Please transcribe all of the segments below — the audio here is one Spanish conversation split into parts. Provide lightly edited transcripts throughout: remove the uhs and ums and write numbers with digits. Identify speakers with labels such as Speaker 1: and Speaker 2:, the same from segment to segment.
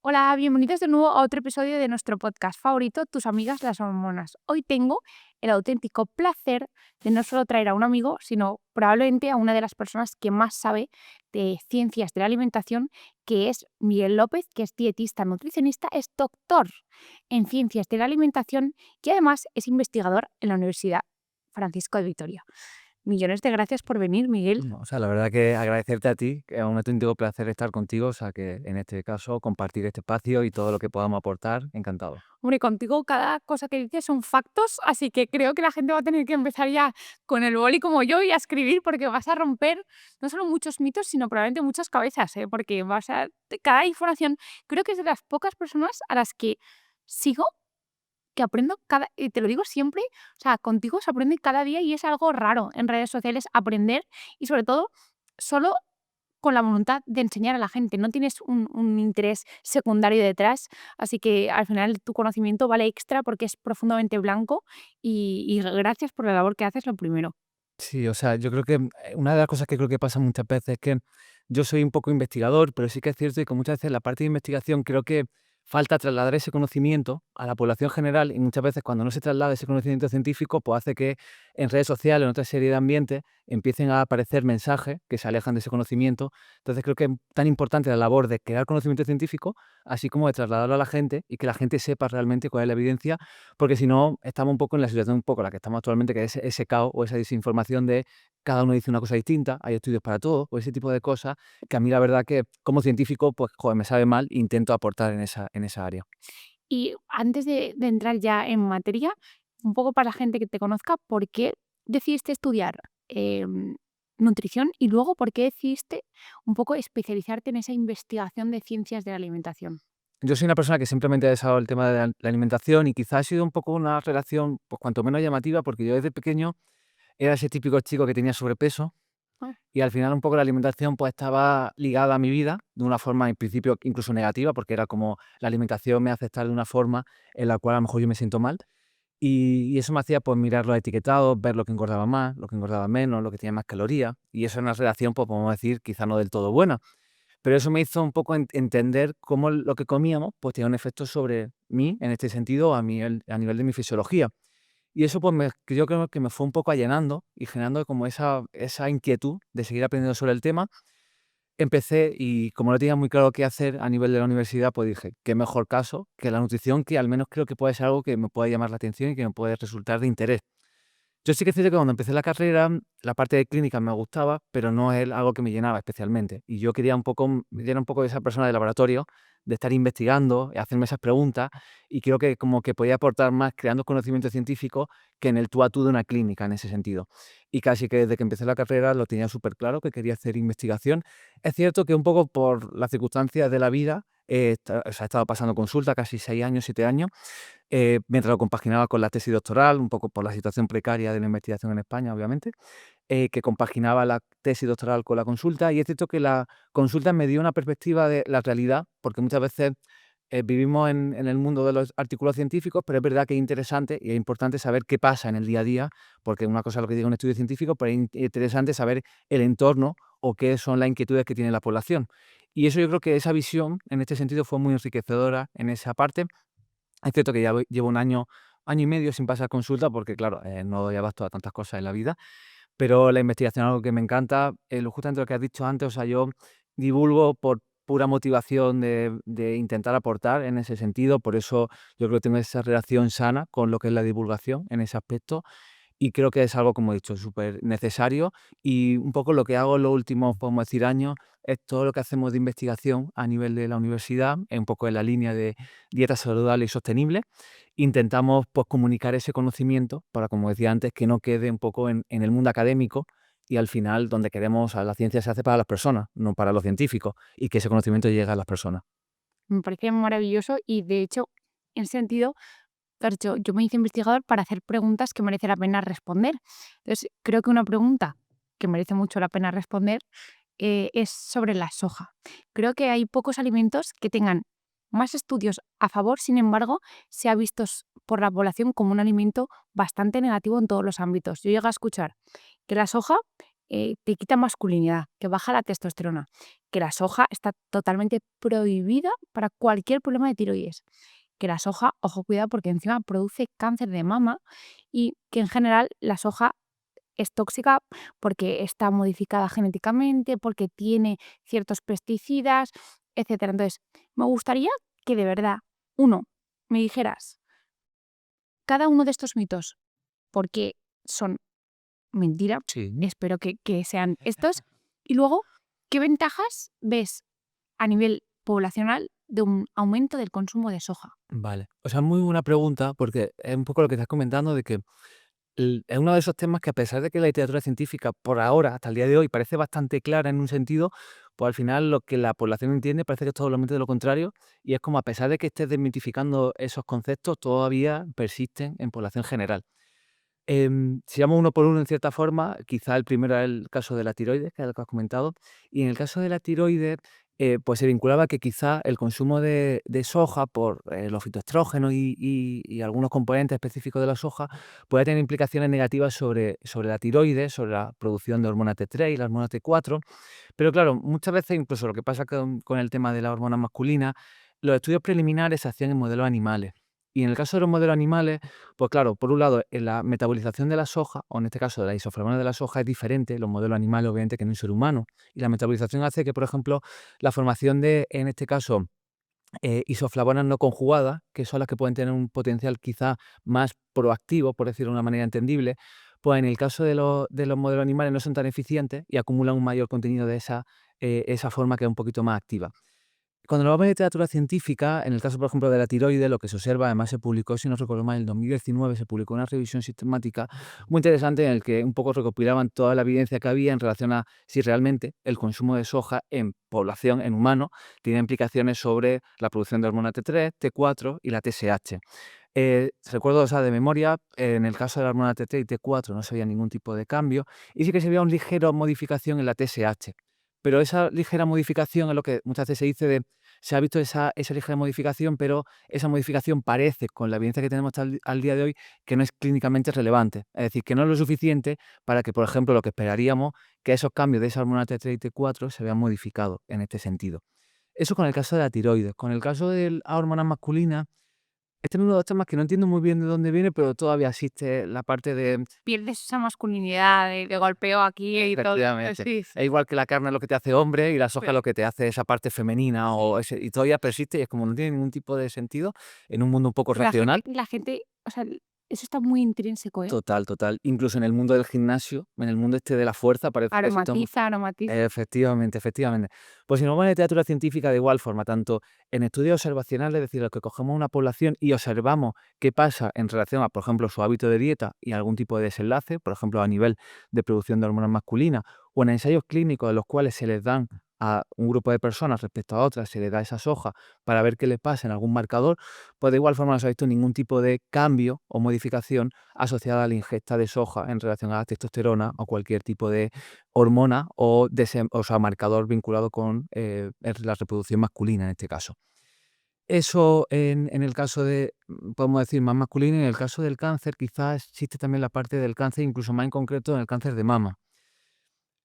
Speaker 1: Hola, bienvenidos de nuevo a otro episodio de nuestro podcast favorito, Tus amigas las hormonas. Hoy tengo el auténtico placer de no solo traer a un amigo, sino probablemente a una de las personas que más sabe de ciencias de la alimentación, que es Miguel López, que es dietista, nutricionista, es doctor en ciencias de la alimentación y además es investigador en la Universidad Francisco de Vitoria. Millones de gracias por venir, Miguel.
Speaker 2: O sea, la verdad que agradecerte a ti, que es un auténtico placer estar contigo, o sea, que en este caso compartir este espacio y todo lo que podamos aportar, encantado.
Speaker 1: Hombre, contigo cada cosa que dices son factos, así que creo que la gente va a tener que empezar ya con el boli como yo y a escribir porque vas a romper no solo muchos mitos, sino probablemente muchas cabezas, ¿eh? Porque cada información, creo que es de las pocas personas a las que sigo que aprendo y te lo digo siempre, o sea, contigo se aprende cada día y es algo raro en redes sociales aprender y sobre todo solo con la voluntad de enseñar a la gente, no tienes un interés secundario detrás, así que al final tu conocimiento vale extra porque es profundamente blanco y gracias por la labor que haces, lo primero.
Speaker 2: Sí, o sea, yo creo que una de las cosas que creo que pasa muchas veces es que yo soy un poco investigador, pero sí que es cierto que muchas veces la parte de investigación creo que falta trasladar ese conocimiento a la población general y muchas veces cuando no se traslada ese conocimiento científico, pues hace que en redes sociales o en otra serie de ambientes empiecen a aparecer mensajes que se alejan de ese conocimiento. Entonces creo que es tan importante la labor de crear conocimiento científico, así como de trasladarlo a la gente y que la gente sepa realmente cuál es la evidencia, porque si no, estamos un poco en la situación un poco en la que estamos actualmente, que es ese caos o esa desinformación de cada uno dice una cosa distinta, hay estudios para todo, o ese tipo de cosas, que a mí la verdad que como científico, pues joder, me sabe mal, e intento aportar en esa área.
Speaker 1: Y antes de entrar ya en materia, un poco para la gente que te conozca, ¿por qué decidiste estudiar nutrición y luego por qué decidiste un poco especializarte en esa investigación de ciencias de la alimentación?
Speaker 2: Yo soy una persona que siempre me ha interesado el tema de la alimentación y quizás ha sido un poco una relación, pues cuanto menos llamativa, porque yo desde pequeño era ese típico chico que tenía sobrepeso.
Speaker 1: Ah,
Speaker 2: Y al final un poco la alimentación, pues, estaba ligada a mi vida de una forma, en principio, incluso negativa, porque era como la alimentación me hace estar de una forma en la cual a lo mejor yo me siento mal. Y eso me hacía, pues, mirar los etiquetados, ver lo que engordaba más, lo que engordaba menos, lo que tenía más calorías. Y eso es una relación, pues, podemos decir, quizá no del todo buena. Pero eso me hizo un poco entender cómo lo que comíamos, pues, tenía un efecto sobre mí, en este sentido, a nivel de mi fisiología. Y eso, pues, que yo creo que me fue un poco allenando y generando como esa inquietud de seguir aprendiendo sobre el tema. Empecé y como no tenía muy claro qué hacer a nivel de la universidad, pues dije: "Qué mejor caso que la nutrición, que al menos creo que puede ser algo que me puede llamar la atención y que me puede resultar de interés". Yo sí que es cierto que cuando empecé la carrera, la parte de clínica me gustaba, pero no es algo que me llenaba especialmente. Y yo quería un poco, yo era un poco de esa persona de laboratorio, de estar investigando, y hacerme esas preguntas, y creo que como que podía aportar más creando conocimiento científico que en el tú a tú de una clínica en ese sentido. Y casi que desde que empecé la carrera lo tenía súper claro que quería hacer investigación. Es cierto que un poco por las circunstancias de la vida, o sea, he estado pasando consulta casi 6 años, 7 años, mientras lo compaginaba con la tesis doctoral, un poco por la situación precaria de la investigación en España, obviamente, que compaginaba la tesis doctoral con la consulta. Y es cierto que la consulta me dio una perspectiva de la realidad, porque muchas veces vivimos en el mundo de los artículos científicos, pero es verdad que es interesante y es importante saber qué pasa en el día a día, porque una cosa es lo que diga un estudio científico, pero es interesante saber el entorno o qué son las inquietudes que tiene la población. Y eso yo creo que esa visión, en este sentido, fue muy enriquecedora en esa parte. Es cierto que ya llevo un año, año y medio sin pasar consulta porque, claro, no doy abasto a tantas cosas en la vida, pero la investigación es algo que me encanta. Justamente lo que has dicho antes, o sea, yo divulgo por pura motivación de intentar aportar en ese sentido, por eso yo creo que tengo esa relación sana con lo que es la divulgación en ese aspecto. Y creo que es algo, como he dicho, súper necesario y un poco lo que hago en los últimos, podemos decir, años, es todo lo que hacemos de investigación a nivel de la universidad, un poco en la línea de dieta saludable y sostenible. Intentamos, pues, comunicar ese conocimiento para, como decía antes, que no quede un poco en el mundo académico y al final donde queremos, o sea, la ciencia se hace para las personas, no para los científicos, y que ese conocimiento llegue a las personas.
Speaker 1: me parece maravilloso y de hecho, en ese sentido, claro, yo me hice investigador para hacer preguntas que merece la pena responder. Entonces, creo que una pregunta que merece mucho la pena responder es sobre la soja. Creo que hay pocos alimentos que tengan más estudios a favor, sin embargo, se ha visto por la población como un alimento bastante negativo en todos los ámbitos. Yo llego a escuchar que la soja te quita masculinidad, que baja la testosterona, que la soja está totalmente prohibida para cualquier problema de tiroides, que la soja, ojo, cuidado, porque encima produce cáncer de mama y que en general la soja es tóxica porque está modificada genéticamente, porque tiene ciertos pesticidas, etcétera. Entonces, me gustaría que de verdad, uno, me dijeras cada uno de estos mitos, porque son mentira,
Speaker 2: Sí.
Speaker 1: espero que sean estos, y luego, ¿qué ventajas ves a nivel poblacional de un aumento del consumo de soja?
Speaker 2: Vale. O sea, muy buena pregunta, porque es un poco lo que estás comentando de que es uno de esos temas que a pesar de que la literatura científica por ahora, hasta el día de hoy, parece bastante clara en un sentido, pues al final lo que la población entiende parece que es totalmente de lo contrario y es como a pesar de que estés desmitificando esos conceptos, todavía persisten en población general. Si vamos uno por uno, en cierta forma, quizá el primero es el caso de la tiroides, que es lo que has comentado, y en el caso de la tiroides, pues se vinculaba que quizá el consumo de soja por los fitoestrógenos y algunos componentes específicos de la soja puede tener implicaciones negativas sobre la tiroides, sobre la producción de hormona T3 y la hormona T4. Pero claro, muchas veces, incluso lo que pasa con el tema de la hormona masculina, los estudios preliminares se hacían en modelos animales. Y en el caso de los modelos animales, pues claro, por un lado, en la metabolización de la soja, o en este caso de la isoflavona de la soja, es diferente, los modelos animales obviamente que en un ser humano. Y la metabolización hace que, por ejemplo, la formación de, en este caso, isoflavonas no conjugadas, que son las que pueden tener un potencial quizá más proactivo, por decirlo de una manera entendible, pues en el caso de los modelos animales no son tan eficientes y acumulan un mayor contenido de esa forma que es un poquito más activa. Cuando hablamos de literatura científica, en el caso, por ejemplo, de la tiroides, lo que se observa, además se publicó, si no recuerdo mal, en el 2019 se publicó una revisión sistemática muy interesante en el que un poco recopilaban toda la evidencia que había en relación a si realmente el consumo de soja en población, en humanos, tiene implicaciones sobre la producción de hormona T3, T4 y la TSH. Recuerdo, o sea, de memoria, en el caso de la hormona T3 y T4 no se veía ningún tipo de cambio y sí que se veía una ligera modificación en la TSH. Pero esa ligera modificación es lo que muchas veces se dice de, se ha visto esa ligera modificación, pero esa modificación parece, con la evidencia que tenemos hasta al día de hoy, que no es clínicamente relevante. Es decir, que no es lo suficiente para que, por ejemplo, lo que esperaríamos, que esos cambios de esa hormona T3 y T4 se vean modificados en este sentido. Eso con el caso de la tiroides. Con el caso de las hormonas masculinas, este es uno de los temas que no entiendo muy bien de dónde viene, pero todavía existe la parte de
Speaker 1: Pierdes esa masculinidad de golpeo aquí y todo.
Speaker 2: efectivamente.
Speaker 1: Sí,
Speaker 2: Es igual que la carne es lo que te hace hombre y la soja es
Speaker 1: sí.
Speaker 2: lo que te hace esa parte femenina y todavía persiste y es como no tiene ningún tipo de sentido en un mundo un poco racional.
Speaker 1: La gente, o sea, eso está muy intrínseco, ¿eh?
Speaker 2: Total, total. Incluso en el mundo del gimnasio, en el mundo este de la fuerza, parece que esto.
Speaker 1: Aromatiza.
Speaker 2: Efectivamente, efectivamente. Pues si nos vamos a la literatura científica de igual forma, tanto en estudios observacionales, es decir, los que cogemos una población y observamos qué pasa en relación a, por ejemplo, su hábito de dieta y algún tipo de desenlace, por ejemplo, a nivel de producción de hormonas masculinas, o en ensayos clínicos en los cuales se les dan a un grupo de personas respecto a otras, se les da esa soja para ver qué les pasa en algún marcador, pues de igual forma no se ha visto ningún tipo de cambio o modificación asociada a la ingesta de soja en relación a la testosterona o cualquier tipo de hormona o sea, marcador vinculado con la reproducción masculina en este caso. Eso en el caso de, podemos decir, más masculino, y en el caso del cáncer quizás existe también la parte del cáncer, incluso más en concreto en el cáncer de mama.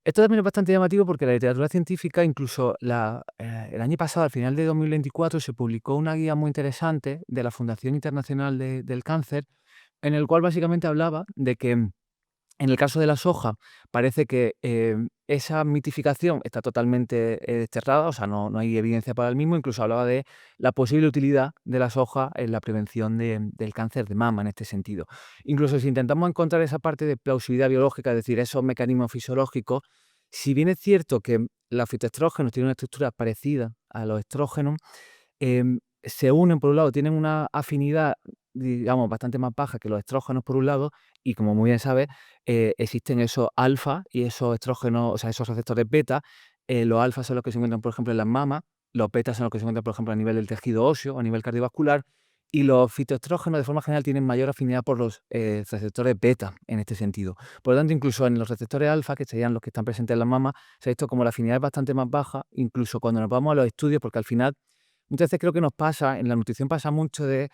Speaker 2: Esto también es bastante llamativo porque la literatura científica, incluso el año pasado, al final de 2024, se publicó una guía muy interesante de la Fundación Internacional del Cáncer, en el cual básicamente hablaba de que en el caso de la soja, parece que esa mitificación está totalmente desterrada, o sea, no hay evidencia para el mismo. Incluso hablaba de la posible utilidad de la soja en la prevención del cáncer de mama en este sentido. Incluso si intentamos encontrar esa parte de plausibilidad biológica, es decir, esos mecanismos fisiológicos, si bien es cierto que los fitoestrógenos tienen una estructura parecida a los estrógenos, se unen por un lado, tienen una afinidad, digamos, bastante más baja que los estrógenos por un lado, y como muy bien sabes, existen esos alfa y esos estrógenos, o sea, esos receptores beta. Los alfa son los que se encuentran, por ejemplo, en las mamas, los betas son los que se encuentran, por ejemplo, a nivel del tejido óseo, a nivel cardiovascular, y los fitoestrógenos de forma general tienen mayor afinidad por los receptores beta en este sentido. Por lo tanto, incluso en los receptores alfa, que serían los que están presentes en las mamas, se ha visto como la afinidad es bastante más baja, incluso cuando nos vamos a los estudios, porque al final muchas veces creo que nos pasa, en la nutrición pasa mucho de,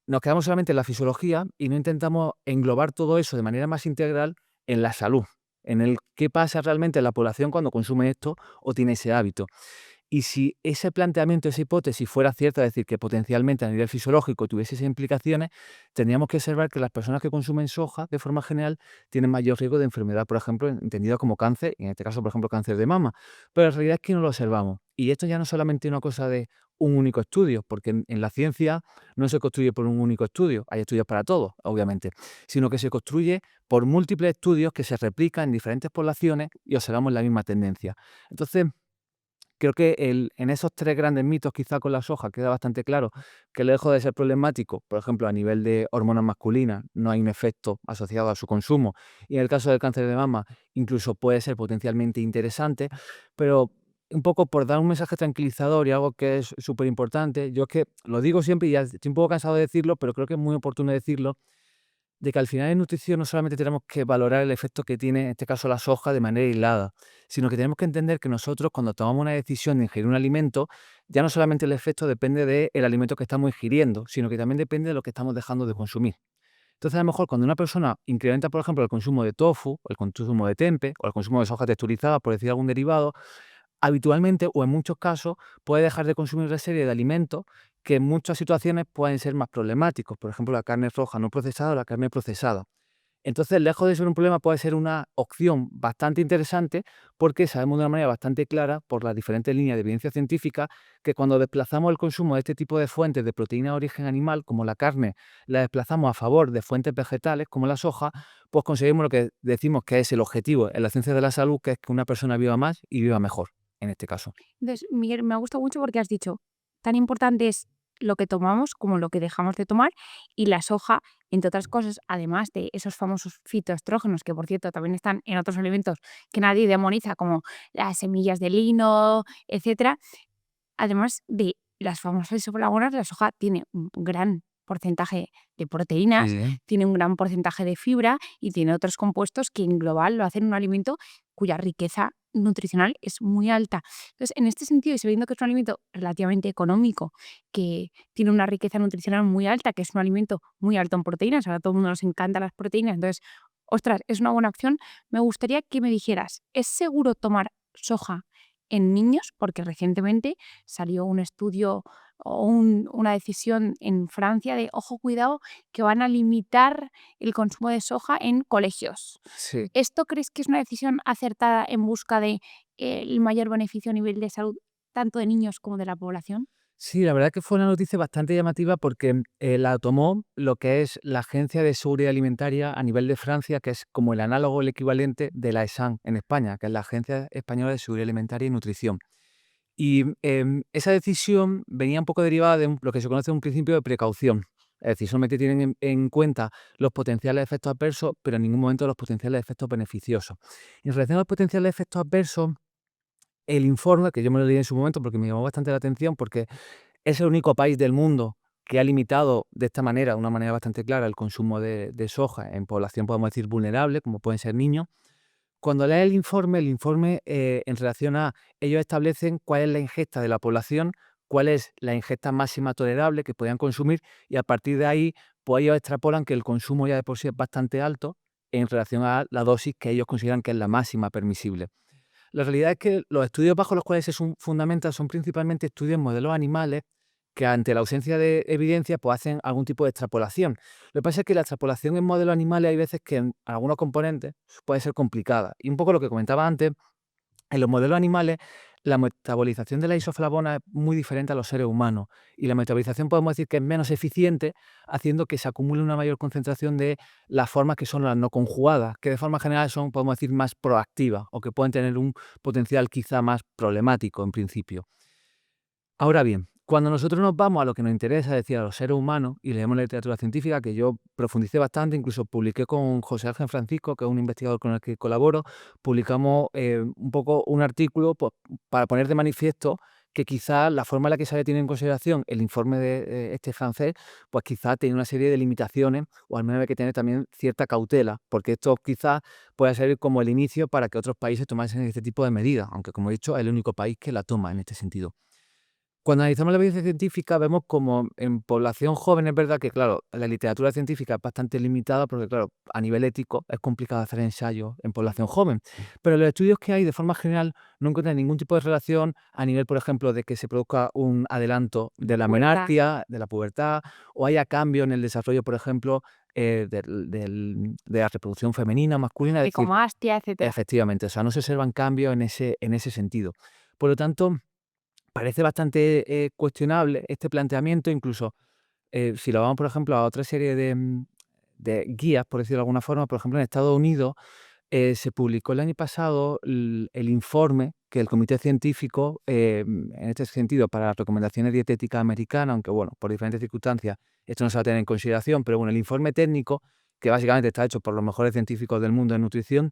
Speaker 2: nos quedamos solamente en la fisiología y no intentamos englobar todo eso de manera más integral en la salud. en el qué pasa realmente en la población cuando consume esto o tiene ese hábito. Y si ese planteamiento, esa hipótesis fuera cierta, es decir, que potencialmente a nivel fisiológico tuviese esas implicaciones, tendríamos que observar que las personas que consumen soja, de forma general, tienen mayor riesgo de enfermedad, por ejemplo, entendida como cáncer, y en este caso, por ejemplo, cáncer de mama. Pero la realidad es que no lo observamos. Y esto ya no es solamente una cosa de un único estudio, porque en la ciencia no se construye por un único estudio, hay estudios para todo, obviamente, sino que se construye por múltiples estudios que se replican en diferentes poblaciones y observamos la misma tendencia. Entonces, creo que en esos tres grandes mitos, quizá con la soja, queda bastante claro que lejos de ser problemático, por ejemplo, a nivel de hormonas masculinas, no hay un efecto asociado a su consumo. Y en el caso del cáncer de mama, incluso puede ser potencialmente interesante, pero un poco por dar un mensaje tranquilizador y algo que es súper importante, yo es que lo digo siempre y ya estoy un poco cansado de decirlo, pero creo que es muy oportuno decirlo, de que al final en nutrición no solamente tenemos que valorar el efecto que tiene, en este caso la soja, de manera aislada, sino que tenemos que entender que nosotros cuando tomamos una decisión de ingerir un alimento, ya no solamente el efecto depende del alimento que estamos ingiriendo, sino que también depende de lo que estamos dejando de consumir. Entonces, a lo mejor cuando una persona incrementa, por ejemplo, el consumo de tofu, o el consumo de tempe, o el consumo de soja texturizada, por decir algún derivado, habitualmente o en muchos casos puede dejar de consumir una serie de alimentos que en muchas situaciones pueden ser más problemáticos, por ejemplo, la carne roja no procesada o la carne procesada. Entonces, lejos de ser un problema, puede ser una opción bastante interesante porque sabemos de una manera bastante clara, por las diferentes líneas de evidencia científica, que cuando desplazamos el consumo de este tipo de fuentes de proteína de origen animal, como la carne, la desplazamos a favor de fuentes vegetales, como la soja, pues conseguimos lo que decimos que es el objetivo en la ciencia de la salud, que es que una persona viva más y viva mejor, en este caso.
Speaker 1: Entonces, Miguel, me ha gustado mucho porque has dicho, tan importante es lo que tomamos como lo que dejamos de tomar y la soja, entre otras cosas, además de esos famosos fitoestrógenos, que por cierto también están en otros alimentos que nadie demoniza, como las semillas de lino, etcétera, además de las famosas isoflavonas, la soja tiene un gran porcentaje de
Speaker 2: Sí,
Speaker 1: proteínas,
Speaker 2: sí.
Speaker 1: tiene un gran porcentaje de fibra y tiene otros compuestos que en global lo hacen un alimento cuya riqueza nutricional es muy alta. Entonces, en este sentido, y sabiendo que es un alimento relativamente económico, que tiene una riqueza nutricional muy alta, que es un alimento muy alto en proteínas, ahora a todo el mundo nos encantan las proteínas, entonces, ostras, es una buena opción. Me gustaría que me dijeras, ¿es seguro tomar soja en niños? Porque recientemente salió un estudio o una decisión en Francia de, ojo, cuidado, que van a limitar el consumo de soja en colegios.
Speaker 2: Sí.
Speaker 1: ¿Esto crees que es una decisión acertada en busca de el mayor beneficio a nivel de salud, tanto de niños como de la población?
Speaker 2: Sí, la verdad que fue una noticia bastante llamativa porque la tomó lo que es la Agencia de Seguridad Alimentaria a nivel de Francia, que es como el análogo, el equivalente de la ESAN en España, que es la Agencia Española de Seguridad Alimentaria y Nutrición. Y esa decisión venía un poco derivada de lo que se conoce un principio de precaución. Es decir, solamente tienen en cuenta los potenciales efectos adversos, pero en ningún momento los potenciales efectos beneficiosos. En relación a los potenciales efectos adversos, el informe, que yo me lo leí en su momento porque me llamó bastante la atención, porque es el único país del mundo que ha limitado de esta manera, de una manera bastante clara, el consumo de soja en población, podemos decir, vulnerable, como pueden ser niños. Cuando lees el informe en relación a, ellos establecen cuál es la ingesta de la población, cuál es la ingesta máxima tolerable que podían consumir y a partir de ahí, pues ellos extrapolan que el consumo ya de por sí es bastante alto en relación a la dosis que ellos consideran que es la máxima permisible. La realidad es que los estudios bajo los cuales se fundamentan son principalmente estudios en modelos animales que ante la ausencia de evidencia pues hacen algún tipo de extrapolación. Lo que pasa es que la extrapolación en modelos animales hay veces que en algunos componentes puede ser complicada. Y un poco lo que comentaba antes, en los modelos animales la metabolización de la isoflavona es muy diferente a los seres humanos y la metabolización podemos decir que es menos eficiente, haciendo que se acumule una mayor concentración de las formas que son las no conjugadas, que de forma general son, podemos decir, más proactivas o que pueden tener un potencial quizá más problemático en principio. Ahora bien, cuando nosotros nos vamos a lo que nos interesa, es decir, a los seres humanos, y leemos la literatura científica, que yo profundicé bastante, incluso publiqué con José Ángel Francisco, que es un investigador con el que colaboro, publicamos un poco un artículo pues, para poner de manifiesto que quizás la forma en la que se había tenido en consideración el informe de este francés, pues quizás tiene una serie de limitaciones, o al menos hay que tener también cierta cautela, porque esto quizás pueda ser como el inicio para que otros países tomasen este tipo de medidas, aunque como he dicho, es el único país que la toma en este sentido. Cuando analizamos la evidencia científica vemos como en población joven es verdad que, claro, la literatura científica es bastante limitada porque, claro, a nivel ético es complicado hacer ensayos en población joven. Pero los estudios que hay de forma general no encuentran ningún tipo de relación a nivel, por ejemplo, de que se produzca un adelanto de la
Speaker 1: Pubertad.
Speaker 2: menarquia, de la pubertad, o haya cambio en el desarrollo, por ejemplo, de la reproducción femenina, masculina. Es decir,
Speaker 1: Tricomastia, etcétera.
Speaker 2: efectivamente, o sea, no se observan cambios en ese sentido. Por lo tanto, parece bastante cuestionable este planteamiento, incluso si lo vamos, por ejemplo, a otra serie de guías, por decirlo de alguna forma, por ejemplo, en Estados Unidos se publicó el año pasado el informe que el Comité Científico, en este sentido, para las recomendaciones dietéticas americanas, aunque bueno, por diferentes circunstancias esto no se va a tener en consideración, pero bueno, el informe técnico, que básicamente está hecho por los mejores científicos del mundo en nutrición,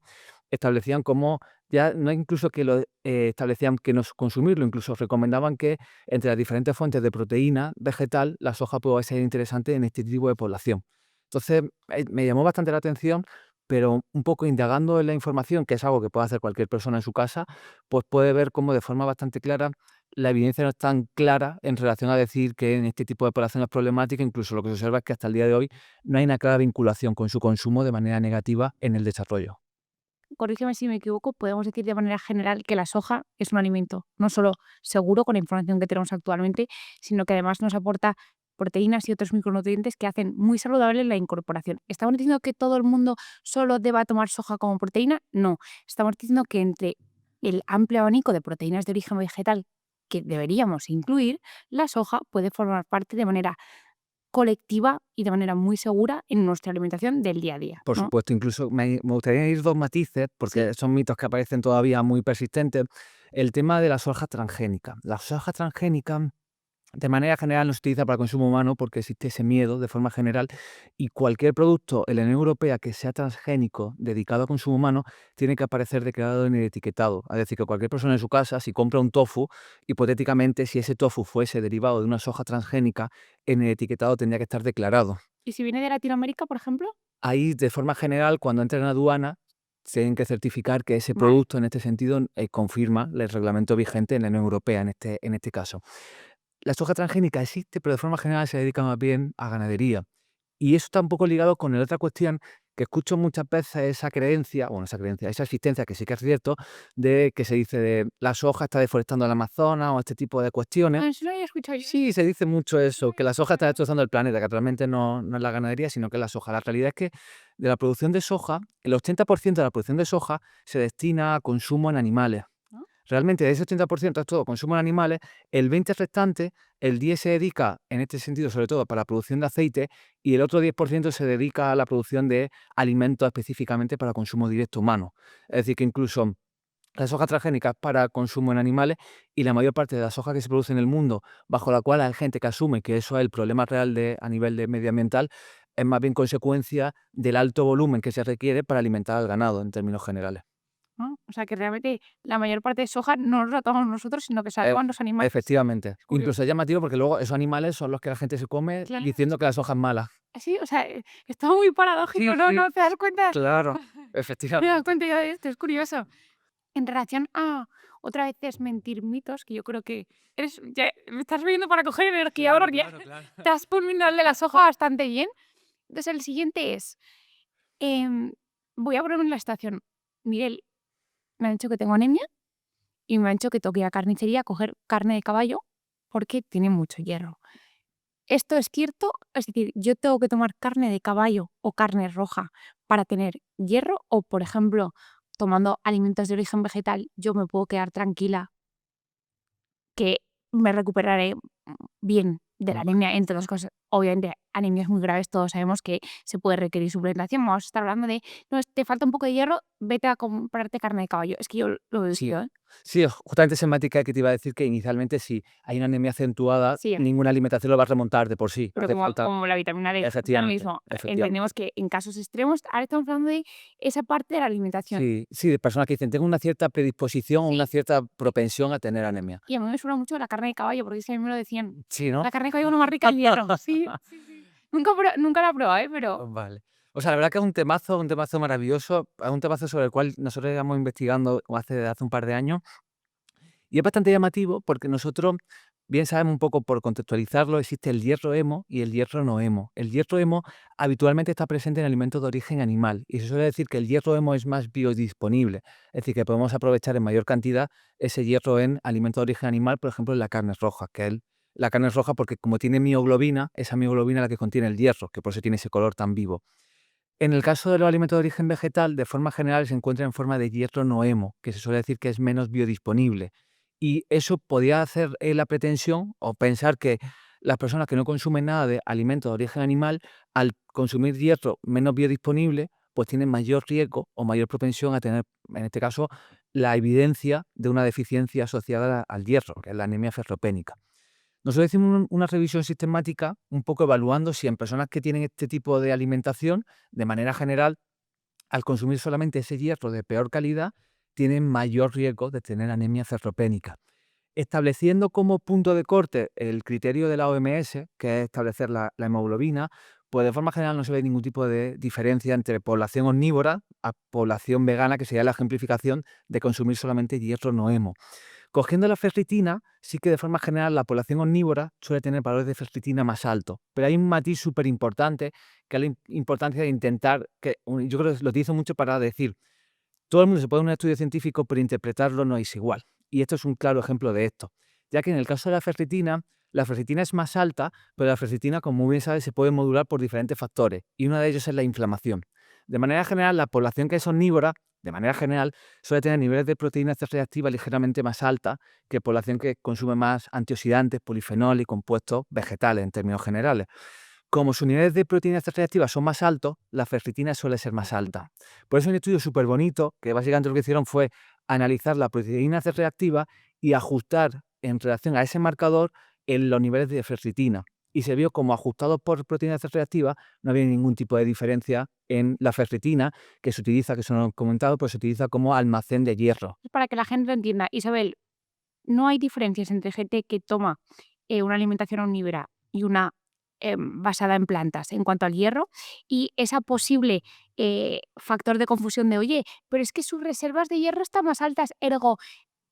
Speaker 2: establecían como, ya no incluso que lo establecían que no consumirlo, incluso recomendaban que entre las diferentes fuentes de proteína vegetal, la soja puede ser interesante en este tipo de población. Entonces, me llamó bastante la atención, pero un poco indagando en la información, que es algo que puede hacer cualquier persona en su casa, pues puede ver cómo de forma bastante clara la evidencia no es tan clara en relación a decir que en este tipo de población es problemática. Incluso lo que se observa es que hasta el día de hoy no hay una clara vinculación con su consumo de manera negativa en el desarrollo.
Speaker 1: Corrígeme si me equivoco, podemos decir de manera general que la soja es un alimento no solo seguro con la información que tenemos actualmente, sino que además nos aporta proteínas y otros micronutrientes que hacen muy saludable la incorporación. ¿Estamos diciendo que todo el mundo solo deba tomar soja como proteína? No. Estamos diciendo que entre el amplio abanico de proteínas de origen vegetal que deberíamos incluir, la soja puede formar parte de manera colectiva y de manera muy segura en nuestra alimentación del día a día,
Speaker 2: Por
Speaker 1: ¿no?
Speaker 2: supuesto, incluso me gustaría ir dos matices,
Speaker 1: Sí.
Speaker 2: porque son mitos que aparecen todavía muy persistentes. El tema de la soja transgénica. La soja transgénica, de manera general, no se utiliza para consumo humano porque existe ese miedo de forma general, y cualquier producto en la Unión Europea que sea transgénico dedicado a consumo humano tiene que aparecer declarado en el etiquetado. Es decir, que cualquier persona en su casa, si compra un tofu, hipotéticamente, si ese tofu fuese derivado de una soja transgénica, en el etiquetado tendría que estar declarado.
Speaker 1: ¿Y si viene de Latinoamérica, por ejemplo?
Speaker 2: Ahí, de forma general, cuando entra en aduana, tienen que certificar que ese
Speaker 1: Vale.
Speaker 2: producto, en este sentido, confirma el reglamento vigente en la Unión Europea, en este caso. La soja transgénica existe, pero de forma general se dedica más bien a ganadería. Y eso está un poco ligado con la otra cuestión que escucho muchas veces, esa existencia, que sí que es cierto, de que se dice de la soja está deforestando el Amazonas o este tipo de cuestiones.
Speaker 1: Ah, eso lo había escuchado yo.
Speaker 2: Sí, se dice mucho
Speaker 1: Eso lo
Speaker 2: eso, que
Speaker 1: había
Speaker 2: la soja está
Speaker 1: escuchado.
Speaker 2: destrozando el planeta, que realmente no es la ganadería, sino que es la soja. La realidad es que de la producción de soja, el 80% de la producción de soja se destina a consumo en animales.
Speaker 1: ¿No?
Speaker 2: Realmente de ese 80% es todo consumo en animales, el 20% restante, el 10% se dedica, en este sentido, sobre todo para la producción de aceite, y el otro 10% se dedica a la producción de alimentos específicamente para consumo directo humano. Es decir, que incluso la soja transgénica es para consumo en animales, y la mayor parte de la soja que se produce en el mundo, bajo la cual hay gente que asume que eso es el problema real a nivel de medioambiental, es más bien consecuencia del alto volumen que se requiere para alimentar al ganado en términos generales.
Speaker 1: ¿No? O sea, que realmente la mayor parte de soja no la tomamos nosotros, sino que se la
Speaker 2: Eh,
Speaker 1: toman los animales.
Speaker 2: Efectivamente.
Speaker 1: Es curioso.
Speaker 2: Incluso es llamativo porque luego esos animales son los que la gente se come
Speaker 1: Claro.
Speaker 2: diciendo que la soja es mala.
Speaker 1: Sí, o sea, es todo muy paradójico,
Speaker 2: Sí,
Speaker 1: ¿no?
Speaker 2: sí.
Speaker 1: ¿No te das cuenta?
Speaker 2: Claro,
Speaker 1: Te
Speaker 2: efectivamente.
Speaker 1: das cuenta ya de esto, es curioso. En relación a otra vez desmentir mitos, que yo creo que me estás viendo para coger energía ahora, ya
Speaker 2: Claro.
Speaker 1: te has pulminado el de la soja bastante bien. Entonces, el siguiente es, em, voy a ponerme en la situación. Miguel, me han dicho que tengo anemia y me han dicho que tengo que ir a carnicería a coger carne de caballo porque tiene mucho hierro. ¿Esto es cierto? Es decir, ¿yo tengo que tomar carne de caballo o carne roja para tener hierro? O, por ejemplo, tomando alimentos de origen vegetal, yo me puedo quedar tranquila que me recuperaré bien de la anemia, entre otras cosas. Obviamente, anemias muy graves, todos sabemos que se puede requerir suplementación. Vamos a estar hablando de, no, te falta un poco de hierro, vete a comprarte carne de caballo. Es que yo lo he
Speaker 2: Sí,
Speaker 1: visto, ¿eh?
Speaker 2: sí, justamente esa temática que te iba a decir, que inicialmente si hay una anemia acentuada,
Speaker 1: Sí,
Speaker 2: ninguna alimentación lo va a remontar de por sí.
Speaker 1: pero
Speaker 2: Hace falta,
Speaker 1: como la vitamina D, da lo
Speaker 2: efectivamente,
Speaker 1: mismo.
Speaker 2: efectivamente.
Speaker 1: Entendemos que en casos extremos, ahora estamos hablando de esa parte de la alimentación.
Speaker 2: Sí, sí, de personas que dicen, tengo una cierta predisposición o una
Speaker 1: Sí.
Speaker 2: cierta propensión a tener anemia.
Speaker 1: Y a mí me suena mucho la carne de caballo, porque es que a mí me lo decían.
Speaker 2: Sí, ¿no?
Speaker 1: La carne de caballo es lo más rica en hierro. Sí, sí, sí. Nunca la he probado, ¿eh? Pero
Speaker 2: Vale. O sea, la verdad que es un temazo maravilloso, es un temazo sobre el cual nosotros llevamos investigando hace un par de años, y es bastante llamativo porque nosotros bien sabemos un poco por contextualizarlo, existe el hierro hemo y el hierro no hemo. El hierro hemo habitualmente está presente en alimentos de origen animal y se suele decir que el hierro hemo es más biodisponible, es decir, que podemos aprovechar en mayor cantidad ese hierro en alimentos de origen animal, por ejemplo en la carne roja, la carne es roja porque como tiene mioglobina, esa mioglobina es la que contiene el hierro, que por eso tiene ese color tan vivo. En el caso de los alimentos de origen vegetal, de forma general se encuentra en forma de hierro no hemo, que se suele decir que es menos biodisponible. Y eso podría hacer la pretensión o pensar que las personas que no consumen nada de alimentos de origen animal, al consumir hierro menos biodisponible, pues tienen mayor riesgo o mayor propensión a tener, en este caso, la evidencia de una deficiencia asociada al hierro, que es la anemia ferropénica. Nosotros hicimos una revisión sistemática, un poco evaluando si en personas que tienen este tipo de alimentación, de manera general, al consumir solamente ese hierro de peor calidad, tienen mayor riesgo de tener anemia ferropénica. Estableciendo como punto de corte el criterio de la OMS, que es establecer la hemoglobina, pues de forma general no se ve ningún tipo de diferencia entre población omnívora a población vegana, que sería la ejemplificación de consumir solamente hierro no hemo. Cogiendo la ferritina, sí que de forma general la población omnívora suele tener valores de ferritina más altos, pero hay un matiz súper importante, que es la importancia de intentar, yo creo que lo utilizo mucho para decir, todo el mundo se puede en un estudio científico, pero interpretarlo no es igual. Y esto es un claro ejemplo de esto, ya que en el caso de la ferritina es más alta, pero la ferritina, como muy bien sabes, se puede modular por diferentes factores, y uno de ellos es la inflamación. De manera general, la población que es omnívora, de manera general, suele tener niveles de proteína C reactiva ligeramente más alta que población que consume más antioxidantes, polifenoles y compuestos vegetales en términos generales. Como sus niveles de proteína C reactiva son más altos, la ferritina suele ser más alta. Por eso un estudio súper bonito, que básicamente lo que hicieron fue analizar la proteína C reactiva y ajustar en relación a ese marcador en los niveles de ferritina. Y se vio como ajustados por proteína C reactiva no había ningún tipo de diferencia en la ferritina, que se utiliza, que eso no lo he comentado, pues se utiliza como almacén de hierro.
Speaker 1: Para que la gente lo entienda, Isabel, no hay diferencias entre gente que toma una alimentación omnívora y una basada en plantas en cuanto al hierro, y esa posible factor de confusión de, oye, pero es que sus reservas de hierro están más altas, ergo,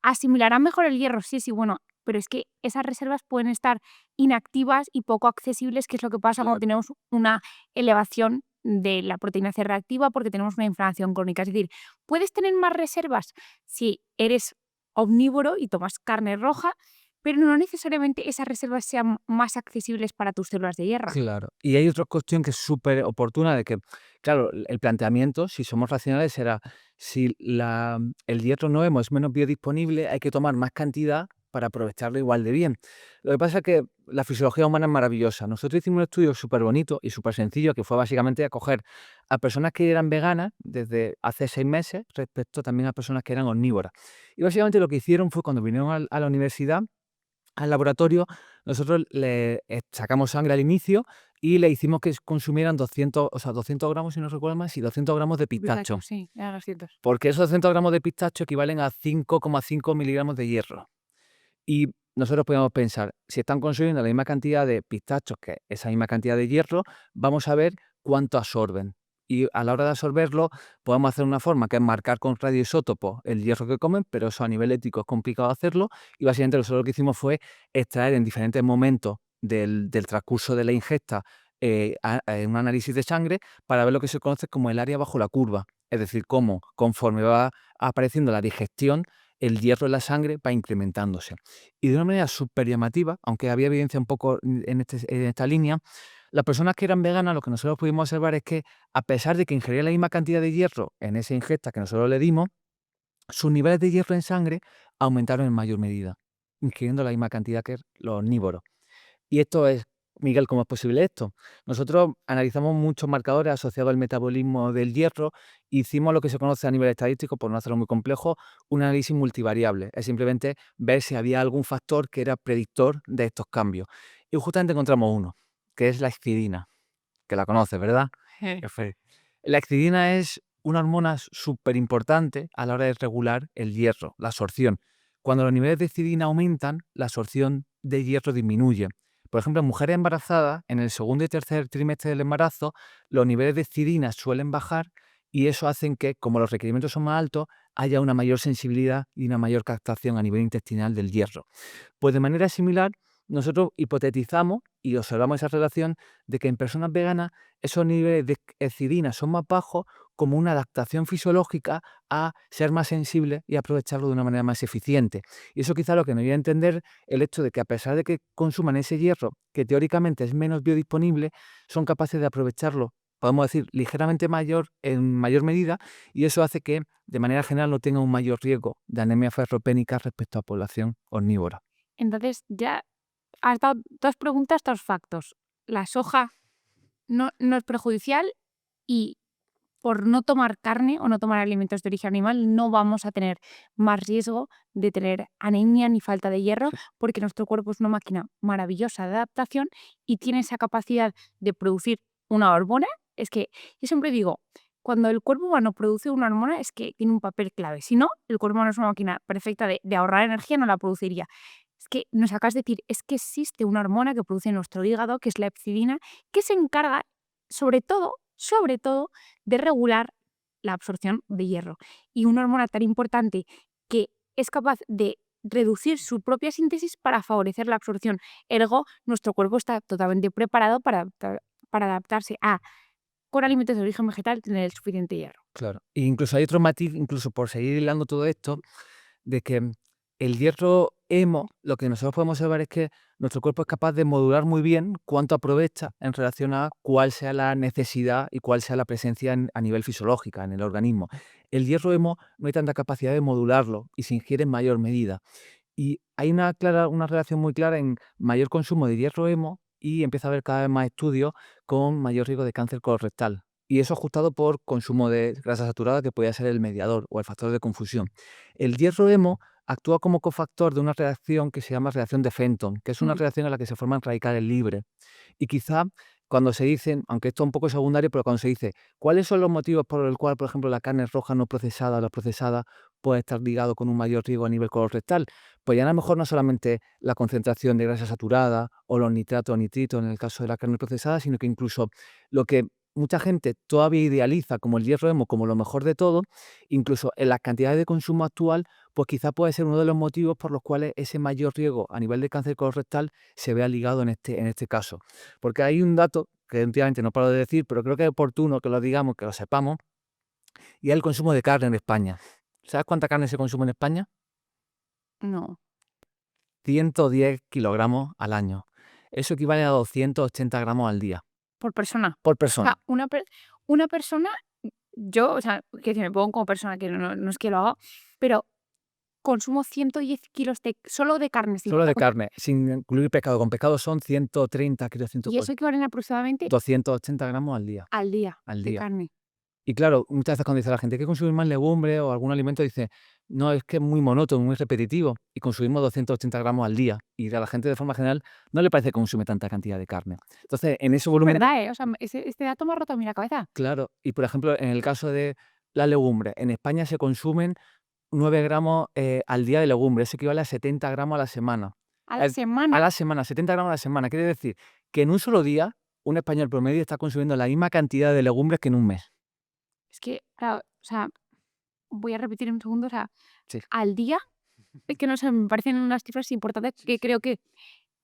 Speaker 1: asimilarán mejor el hierro. Sí, sí, bueno, pero es que esas reservas pueden estar inactivas y poco accesibles, que es lo que pasa cuando tenemos una elevación de la proteína C reactiva porque tenemos una inflamación crónica. Es decir, puedes tener más reservas si eres omnívoro y tomas carne roja, pero no necesariamente esas reservas sean más accesibles para tus células de hierro.
Speaker 2: Claro. Y hay otra cuestión que es súper oportuna de que, claro, el planteamiento, si somos racionales, será si el hierro no hemo es menos biodisponible, hay que tomar más cantidad para aprovecharlo igual de bien. Lo que pasa es que la fisiología humana es maravillosa. Nosotros hicimos un estudio súper bonito y súper sencillo, que fue básicamente acoger a personas que eran veganas desde hace 6 meses respecto también a personas que eran omnívoras. Y básicamente lo que hicieron fue cuando vinieron a la universidad, al laboratorio, nosotros le sacamos sangre al inicio y le hicimos que consumieran 200 gramos, si no recuerdo más, y 200 gramos de pistacho.
Speaker 1: Sí, eran los cientos.
Speaker 2: Porque esos 200 gramos de pistacho equivalen a 5,5 miligramos de hierro. Y nosotros podemos pensar, si están consumiendo la misma cantidad de pistachos que esa misma cantidad de hierro, vamos a ver cuánto absorben. Y a la hora de absorberlo, podemos hacer una forma que es marcar con radioisótopos el hierro que comen, pero eso a nivel ético es complicado hacerlo. Y básicamente nosotros lo que hicimos fue extraer en diferentes momentos del transcurso de la ingesta un análisis de sangre para ver lo que se conoce como el área bajo la curva. Es decir, cómo conforme va apareciendo la digestión, el hierro en la sangre va incrementándose. Y de una manera súper llamativa, aunque había evidencia un poco en esta línea, las personas que eran veganas, lo que nosotros pudimos observar es que, a pesar de que ingerían la misma cantidad de hierro en esa ingesta que nosotros le dimos, sus niveles de hierro en sangre aumentaron en mayor medida, ingiriendo la misma cantidad que los omnívoros. Y esto es, Miguel, ¿cómo es posible esto? Nosotros analizamos muchos marcadores asociados al metabolismo del hierro, hicimos lo que se conoce a nivel estadístico, por no hacerlo muy complejo, un análisis multivariable. Es simplemente ver si había algún factor que era predictor de estos cambios. Y justamente encontramos uno, que es la hexidina, que la conoces, ¿verdad? La hexidina es una hormona súper importante a la hora de regular el hierro, la absorción. Cuando los niveles de hexidina aumentan, la absorción de hierro disminuye. Por ejemplo, en mujeres embarazadas, en el segundo y tercer trimestre del embarazo, los niveles de hexidina suelen bajar y eso hace que, como los requerimientos son más altos, haya una mayor sensibilidad y una mayor captación a nivel intestinal del hierro. Pues de manera similar, nosotros hipotetizamos y observamos esa relación de que en personas veganas esos niveles de hexidina son más bajos como una adaptación fisiológica a ser más sensibles y aprovecharlo de una manera más eficiente. Y eso quizá lo que nos dio a entender el hecho de que a pesar de que consuman ese hierro, que teóricamente es menos biodisponible, son capaces de aprovecharlo, podemos decir, ligeramente mayor, en mayor medida, y eso hace que de manera general no tenga un mayor riesgo de anemia ferropénica respecto a población omnívora.
Speaker 1: Entonces, ya has dado 2 preguntas, 2 factos. La soja no es perjudicial y por no tomar carne o no tomar alimentos de origen animal no vamos a tener más riesgo de tener anemia ni falta de hierro, porque nuestro cuerpo es una máquina maravillosa de adaptación y tiene esa capacidad de producir una hormona. Es que yo siempre digo, cuando el cuerpo humano produce una hormona es que tiene un papel clave. Si no, el cuerpo humano es una máquina perfecta de ahorrar energía, no la produciría. Es que nos acabas de decir, es que existe una hormona que produce nuestro hígado, que es la epsidina, que se encarga sobre todo, de regular la absorción de hierro. Y una hormona tan importante que es capaz de reducir su propia síntesis para favorecer la absorción. Ergo, nuestro cuerpo está totalmente preparado para adaptarse a, con alimentos de origen vegetal, tener el suficiente hierro.
Speaker 2: Claro. E incluso hay otro matiz, incluso por seguir hilando todo esto, de que el hierro hemo, lo que nosotros podemos observar es que nuestro cuerpo es capaz de modular muy bien cuánto aprovecha en relación a cuál sea la necesidad y cuál sea la presencia a nivel fisiológica en el organismo. El hierro hemo no hay tanta capacidad de modularlo y se ingiere en mayor medida. Y hay una relación muy clara en mayor consumo de hierro hemo y empieza a haber cada vez más estudios con mayor riesgo de cáncer colorectal. Y eso ajustado por consumo de grasa saturada, que podría ser el mediador o el factor de confusión. El hierro hemo actúa como cofactor de una reacción que se llama reacción de Fenton, que es una reacción en la que se forman radicales libres. Y quizá cuando se dicen, aunque esto es un poco secundario, pero cuando se dice cuáles son los motivos por el cual, por ejemplo, la carne roja no procesada o la procesada puede estar ligado con un mayor riesgo a nivel colorectal, pues ya a lo mejor no solamente la concentración de grasa saturada o los nitratos o nitritos en el caso de la carne procesada, sino que incluso lo que mucha gente todavía idealiza como el hierro hemo como lo mejor de todo, incluso en las cantidades de consumo actual, pues quizá puede ser uno de los motivos por los cuales ese mayor riesgo a nivel de cáncer colorectal se vea ligado en este caso. Porque hay un dato que últimamente no paro de decir, pero creo que es oportuno que lo digamos, que lo sepamos, y es el consumo de carne en España. ¿Sabes cuánta carne se consume en España?
Speaker 1: No,
Speaker 2: 110 kilogramos al año. Eso equivale a 280 gramos al día,
Speaker 1: por persona.
Speaker 2: por
Speaker 1: O
Speaker 2: persona.
Speaker 1: sea, una persona, yo, o sea, que si me pongo como persona, que no es que lo haga, pero consumo 110 kilos solo de carne,
Speaker 2: Solo de carne, sin incluir pescado. Con pescado son 130, creo,
Speaker 1: y eso equivalen aproximadamente
Speaker 2: 280 gramos al día.
Speaker 1: al día
Speaker 2: Al
Speaker 1: de
Speaker 2: día.
Speaker 1: carne.
Speaker 2: Y claro, muchas veces cuando dice la gente: "Hay que consumir más legumbres o algún alimento", dice: "No, es que es muy monótono, muy repetitivo", y consumimos 280 gramos al día, y a la gente de forma general no le parece que consume tanta cantidad de carne. Entonces, en ese
Speaker 1: Es
Speaker 2: volumen,
Speaker 1: verdad, ¿eh? O sea, este dato me ha roto a mí la cabeza.
Speaker 2: claro, y por ejemplo, en el caso de las legumbres, en España se consumen 9 gramos, al día de legumbres, eso equivale a 70 gramos a la semana.
Speaker 1: A la
Speaker 2: Eh, a
Speaker 1: semana.
Speaker 2: la semana, 70 gramos a la semana. Quiere decir que en un solo día, un español promedio está consumiendo la misma cantidad de legumbres que en un mes.
Speaker 1: Es que, claro, o sea, voy a repetir un segundo, o sea,
Speaker 2: Sí.
Speaker 1: al día, es que no sé, me parecen unas cifras importantes que creo que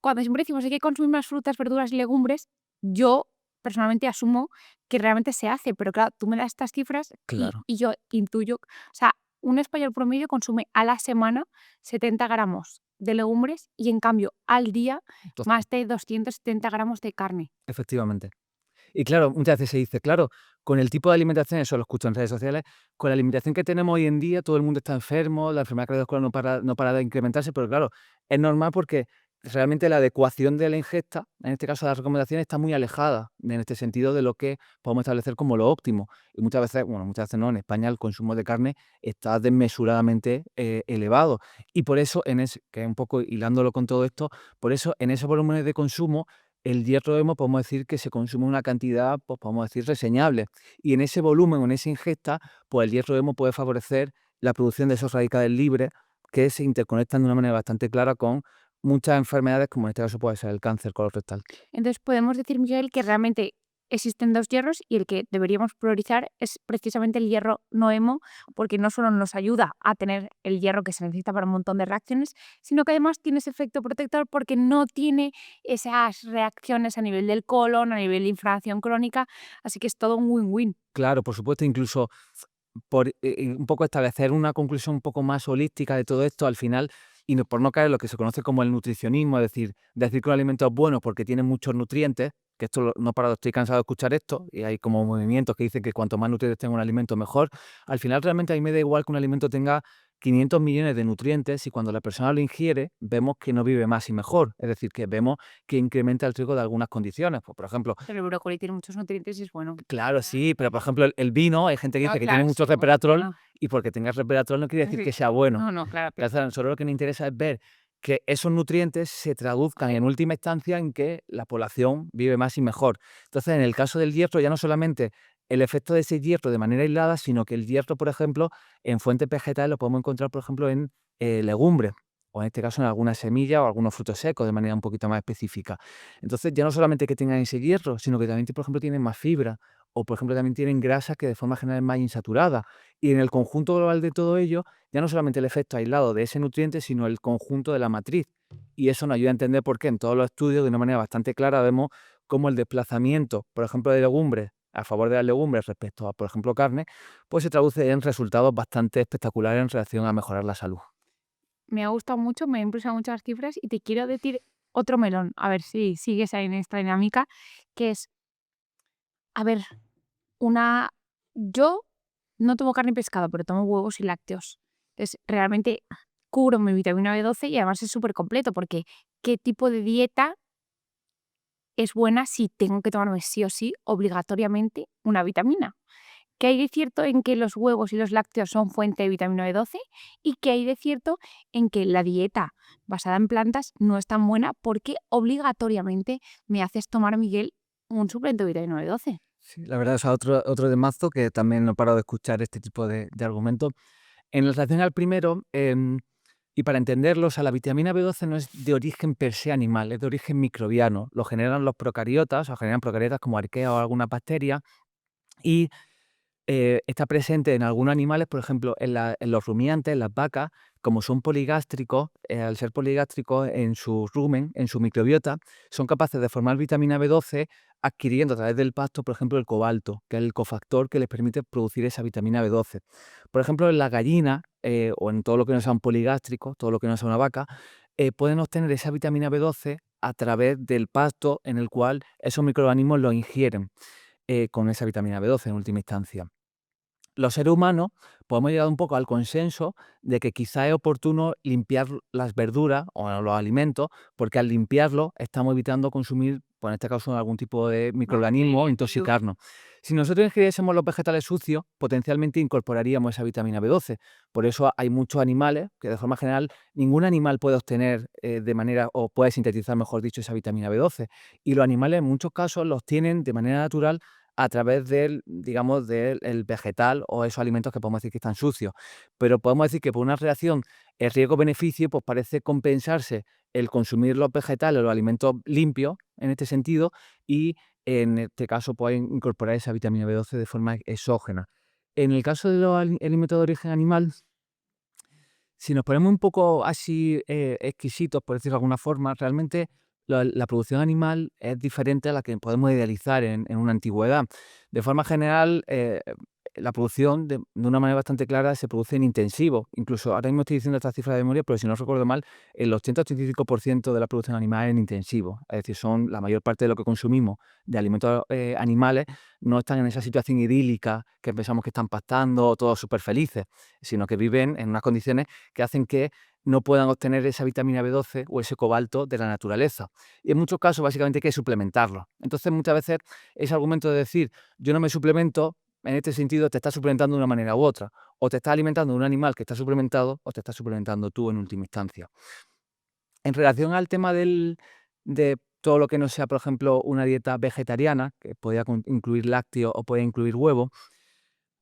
Speaker 1: cuando siempre decimos hay que consumir más frutas, verduras y legumbres, yo personalmente asumo que realmente se hace, pero claro, tú me das estas cifras y,
Speaker 2: Claro.
Speaker 1: y yo intuyo, o sea, un español promedio consume a la semana 70 gramos de legumbres y en cambio al día
Speaker 2: Entonces,
Speaker 1: más de 270 gramos de carne.
Speaker 2: efectivamente. Y claro, muchas veces se dice, claro, con el tipo de alimentación, eso lo escucho en redes sociales, con la alimentación que tenemos hoy en día, todo el mundo está enfermo, la enfermedad cardiovascular no para de incrementarse, pero claro, es normal porque realmente la adecuación de la ingesta, en este caso las recomendaciones, está muy alejada en este sentido de lo que podemos establecer como lo óptimo. Y muchas veces no, en España el consumo de carne está desmesuradamente elevado. Y por eso, que es un poco hilándolo con todo esto, por eso en esos volúmenes de consumo el hierro hemo podemos decir que se consume una cantidad, pues podemos decir, reseñable. Y en ese volumen o en esa ingesta, pues el hierro hemo puede favorecer la producción de esos radicales libres que se interconectan de una manera bastante clara con muchas enfermedades, como en este caso puede ser el cáncer colorectal.
Speaker 1: Entonces podemos decir, Miguel, que realmente existen 2 hierros y el que deberíamos priorizar es precisamente el hierro no hemo, porque no solo nos ayuda a tener el hierro que se necesita para un montón de reacciones, sino que además tiene ese efecto protector porque no tiene esas reacciones a nivel del colon, a nivel de inflamación crónica, así que es todo un win-win.
Speaker 2: Claro, por supuesto, incluso por un poco establecer una conclusión un poco más holística de todo esto al final, y por no caer en lo que se conoce como el nutricionismo, es decir que un alimento es bueno porque tiene muchos nutrientes, que esto no he parado, estoy cansado de escuchar esto, y hay como movimientos que dicen que cuanto más nutrientes tenga un alimento mejor. Al final realmente a mí me da igual que un alimento tenga 500 millones de nutrientes y cuando la persona lo ingiere vemos que no vive más y mejor, es decir, que vemos que incrementa el riesgo de algunas condiciones. Pues, por ejemplo,
Speaker 1: Pero el brócoli tiene muchos nutrientes y es bueno.
Speaker 2: claro, sí, pero por ejemplo, el vino, hay gente que
Speaker 1: No,
Speaker 2: dice que tiene
Speaker 1: claro,
Speaker 2: mucho
Speaker 1: sí,
Speaker 2: resveratrol
Speaker 1: bueno,
Speaker 2: y porque tenga resveratrol no quiere decir
Speaker 1: sí.
Speaker 2: que sea bueno.
Speaker 1: No, no, claro, claro.
Speaker 2: Entonces, a nosotros lo que nos interesa es ver que esos nutrientes se traduzcan en última instancia en que la población vive más y mejor. Entonces, en el caso del hierro, ya no solamente el efecto de ese hierro de manera aislada, sino que el hierro, por ejemplo, en fuentes vegetales lo podemos encontrar, por ejemplo, en legumbres, o en este caso en algunas semillas o algunos frutos secos de manera un poquito más específica. Entonces, ya no solamente que tengan ese hierro, sino que también, por ejemplo, tienen más fibra, o por ejemplo, también tienen grasas que de forma general es más insaturada. Y en el conjunto global de todo ello, ya no solamente el efecto aislado de ese nutriente, sino el conjunto de la matriz. Y eso nos ayuda a entender por qué en todos los estudios, de una manera bastante clara, vemos cómo el desplazamiento, por ejemplo, de legumbres a favor de las legumbres respecto a, por ejemplo, carne, pues se traduce en resultados bastante espectaculares en relación a mejorar la salud.
Speaker 1: Me ha gustado mucho, me han impresionado mucho las cifras y te quiero decir otro melón, a ver si sigues ahí en esta dinámica, que es, a ver, una yo no tomo carne y pescado, pero tomo huevos y lácteos. Entonces, realmente cubro mi vitamina B12 y además es súper completo porque ¿qué tipo de dieta es buena si tengo que tomarme sí o sí obligatoriamente una vitamina? ¿Qué hay de cierto en que los huevos y los lácteos son fuente de vitamina B12? ¿Y qué hay de cierto en que la dieta basada en plantas no es tan buena porque obligatoriamente me haces tomar, Miguel, un suplemento de vitamina B12?
Speaker 2: Sí, la verdad es otro de mazo que también no he parado de escuchar este tipo de argumentos. En relación al primero, y para entenderlo, o sea, la vitamina B12 no es de origen per se animal, es de origen microbiano. Lo generan los procariotas, o generan procariotas como arquea o alguna bacteria, y está presente en algunos animales, por ejemplo, en los rumiantes, en las vacas, como son poligástricos, al ser poligástricos en su rumen, en su microbiota, son capaces de formar vitamina B12 adquiriendo a través del pasto, por ejemplo, el cobalto, que es el cofactor que les permite producir esa vitamina B12. Por ejemplo, en las gallinas o en todo lo que no sea un poligástrico, todo lo que no sea una vaca, pueden obtener esa vitamina B12 a través del pasto en el cual esos microorganismos lo ingieren con esa vitamina B12 en última instancia. Los seres humanos pues hemos llegado un poco al consenso de que quizá es oportuno limpiar las verduras o los alimentos, porque al limpiarlos estamos evitando consumir, pues en este caso, algún tipo de microorganismo o intoxicarnos. Si nosotros ingiriésemos los vegetales sucios, potencialmente incorporaríamos esa vitamina B12. Por eso hay muchos animales que de forma general ningún animal puede obtener de manera, o puede sintetizar, mejor dicho, esa vitamina B12. Y los animales en muchos casos los tienen de manera natural a través del, digamos, del el vegetal o esos alimentos que podemos decir que están sucios. Pero podemos decir que por una relación el riesgo-beneficio, pues parece compensarse el consumir los vegetales o los alimentos limpios en este sentido y en este caso pueden incorporar esa vitamina B12 de forma exógena. En el caso de los alimentos de origen animal, si nos ponemos un poco así exquisitos, por decirlo de alguna forma, realmente la producción animal es diferente a la que podemos idealizar en una antigüedad. De forma general, la producción, de una manera bastante clara, se produce en intensivo. Incluso ahora mismo estoy diciendo esta cifra de memoria, pero si no recuerdo mal, el 80-85% de la producción animal es en intensivo. Es decir, son la mayor parte de lo que consumimos de alimentos animales no están en esa situación idílica que pensamos que están pastando, todos súper felices, sino que viven en unas condiciones que hacen que no puedan obtener esa vitamina B12 o ese cobalto de la naturaleza. Y en muchos casos, básicamente, hay que suplementarlo. Entonces, muchas veces, ese argumento de decir, yo no me suplemento, en este sentido, te estás suplementando de una manera u otra. O te estás alimentando de un animal que está suplementado, o te estás suplementando tú en última instancia. En relación al tema de todo lo que no sea, por ejemplo, una dieta vegetariana, que podría incluir lácteos o puede incluir huevo,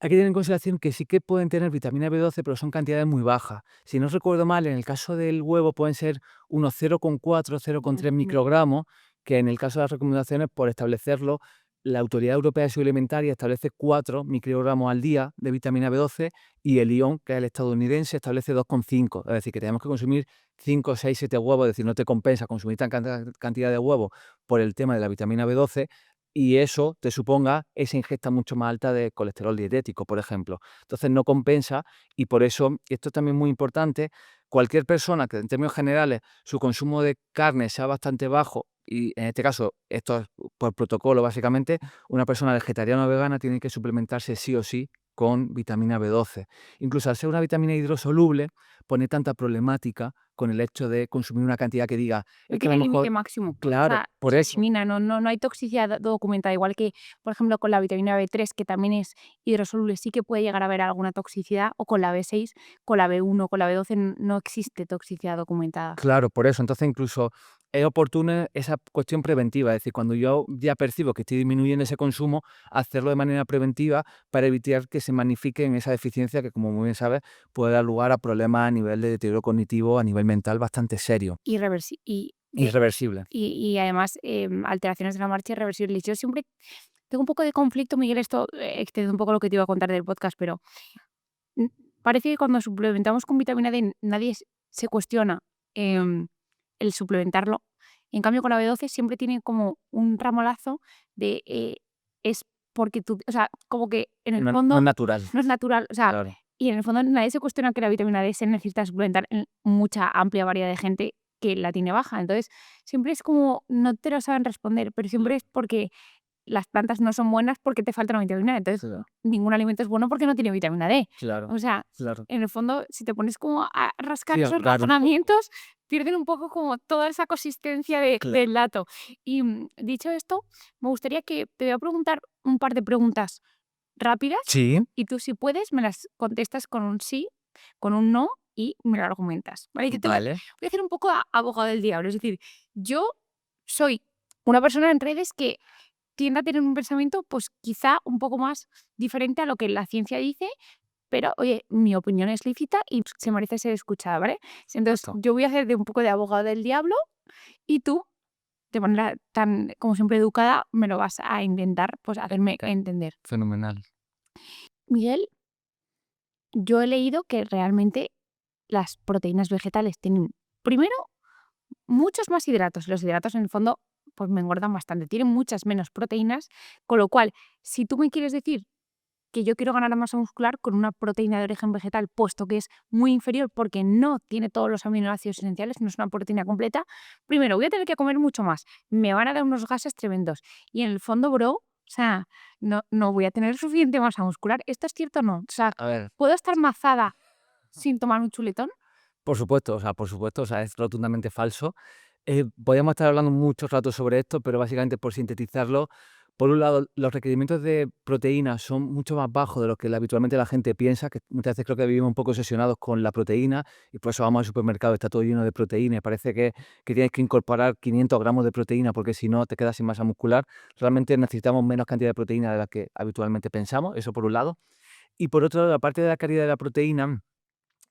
Speaker 2: hay que tener en consideración que sí que pueden tener vitamina B12, pero son cantidades muy bajas. Si no recuerdo mal, en el caso del huevo pueden ser unos 0,4, 0,3 microgramos, que en el caso de las recomendaciones, por establecerlo, la Autoridad Europea de Seguridad Alimentaria establece 4 microgramos al día de vitamina B12 y el ION, que es el estadounidense, establece 2,5. Es decir, que tenemos que consumir 5, 6, 7 huevos, es decir, no te compensa consumir tan cantidad de huevos por el tema de la vitamina B12 y eso te suponga esa ingesta mucho más alta de colesterol dietético, por ejemplo. Entonces no compensa y por eso, y esto es también muy importante, cualquier persona que en términos generales su consumo de carne sea bastante bajo, y en este caso esto es por protocolo básicamente, una persona vegetariana o vegana tiene que suplementarse sí o sí con vitamina B12. Incluso al ser una vitamina hidrosoluble, pone tanta problemática con el hecho de consumir una cantidad que diga,
Speaker 1: No
Speaker 2: es que a
Speaker 1: tiene
Speaker 2: lo
Speaker 1: límite
Speaker 2: mejor,
Speaker 1: máximo. O
Speaker 2: claro,
Speaker 1: sea,
Speaker 2: por
Speaker 1: se
Speaker 2: eso,
Speaker 1: elimina, no hay toxicidad documentada. Igual que, por ejemplo, con la vitamina B3, que también es hidrosoluble, sí que puede llegar a haber alguna toxicidad, o con la B6, con la B1, con la B12 no existe toxicidad documentada.
Speaker 2: claro, por eso. Entonces incluso es oportuna esa cuestión preventiva, es decir, cuando yo ya percibo que estoy disminuyendo ese consumo, hacerlo de manera preventiva para evitar que se magnifique en esa deficiencia que, como muy bien sabes, puede dar lugar a problemas a nivel de deterioro cognitivo, a nivel mental bastante serio.
Speaker 1: Irreversi
Speaker 2: Irreversible.
Speaker 1: y además, alteraciones de la marcha irreversibles. Yo siempre tengo un poco de conflicto, Miguel, esto extiende un poco lo que te iba a contar del podcast, pero mm, parece que cuando suplementamos con vitamina D nadie se cuestiona el suplementarlo. En cambio, con la B12 siempre tiene como un ramalazo de es porque tú, o sea, como que en el
Speaker 2: No, no
Speaker 1: fondo
Speaker 2: es natural,
Speaker 1: no es natural, o sea,
Speaker 2: claro.
Speaker 1: y en el fondo nadie se cuestiona que la vitamina D se necesita suplementar en mucha amplia variedad de gente que la tiene baja. Entonces, siempre es como, no te lo saben responder, pero siempre es porque las plantas no son buenas porque te falta una vitamina D. Entonces,
Speaker 2: Claro,
Speaker 1: ningún alimento es bueno porque no tiene vitamina D.
Speaker 2: claro,
Speaker 1: O sea,
Speaker 2: claro.
Speaker 1: en el fondo, si te pones como a rascar
Speaker 2: Sí,
Speaker 1: esos
Speaker 2: claro,
Speaker 1: razonamientos, pierden un poco como toda esa consistencia del
Speaker 2: claro.
Speaker 1: dato. Y dicho esto, me gustaría que te voy a preguntar un par de preguntas rápidas
Speaker 2: Sí,
Speaker 1: y tú, si puedes, me las contestas con un sí, con un no y me lo argumentas. ¿Vale?
Speaker 2: vale.
Speaker 1: Voy a hacer un poco abogado del diablo. Es decir, yo soy una persona en redes que tiende a tener un pensamiento, pues quizá un poco más diferente a lo que la ciencia dice, pero oye, mi opinión es lícita y se merece ser escuchada, ¿vale? Entonces,
Speaker 2: Justo.
Speaker 1: yo voy a hacer de un poco de abogado del diablo y tú, de manera tan, como siempre, educada, me lo vas a intentar, pues, hacerme
Speaker 2: Ok,
Speaker 1: entender.
Speaker 2: fenomenal.
Speaker 1: Miguel, yo he leído que realmente las proteínas vegetales tienen, primero, muchos más hidratos. Los hidratos, en el fondo, pues me engordan bastante. Tienen muchas menos proteínas, con lo cual, si tú me quieres decir que yo quiero ganar masa muscular con una proteína de origen vegetal, puesto que es muy inferior porque no tiene todos los aminoácidos esenciales, no es una proteína completa, primero voy a tener que comer mucho más, me van a dar unos gases tremendos y en el fondo, bro, o sea, no voy a tener suficiente masa muscular. ¿Esto es cierto o no? O sea,
Speaker 2: A ver,
Speaker 1: ¿puedo estar mazada sin tomar un chuletón?
Speaker 2: por supuesto, o sea, es rotundamente falso. Podríamos estar hablando mucho rato sobre esto, pero básicamente por sintetizarlo, por un lado, los requerimientos de proteína son mucho más bajos de lo que habitualmente la gente piensa, que muchas veces creo que vivimos un poco obsesionados con la proteína y por eso vamos al supermercado, está todo lleno de proteína y parece que tienes que incorporar 500 gramos de proteína porque si no te quedas sin masa muscular. Realmente necesitamos menos cantidad de proteína de la que habitualmente pensamos, eso por un lado. Y por otro lado, la parte de la calidad de la proteína.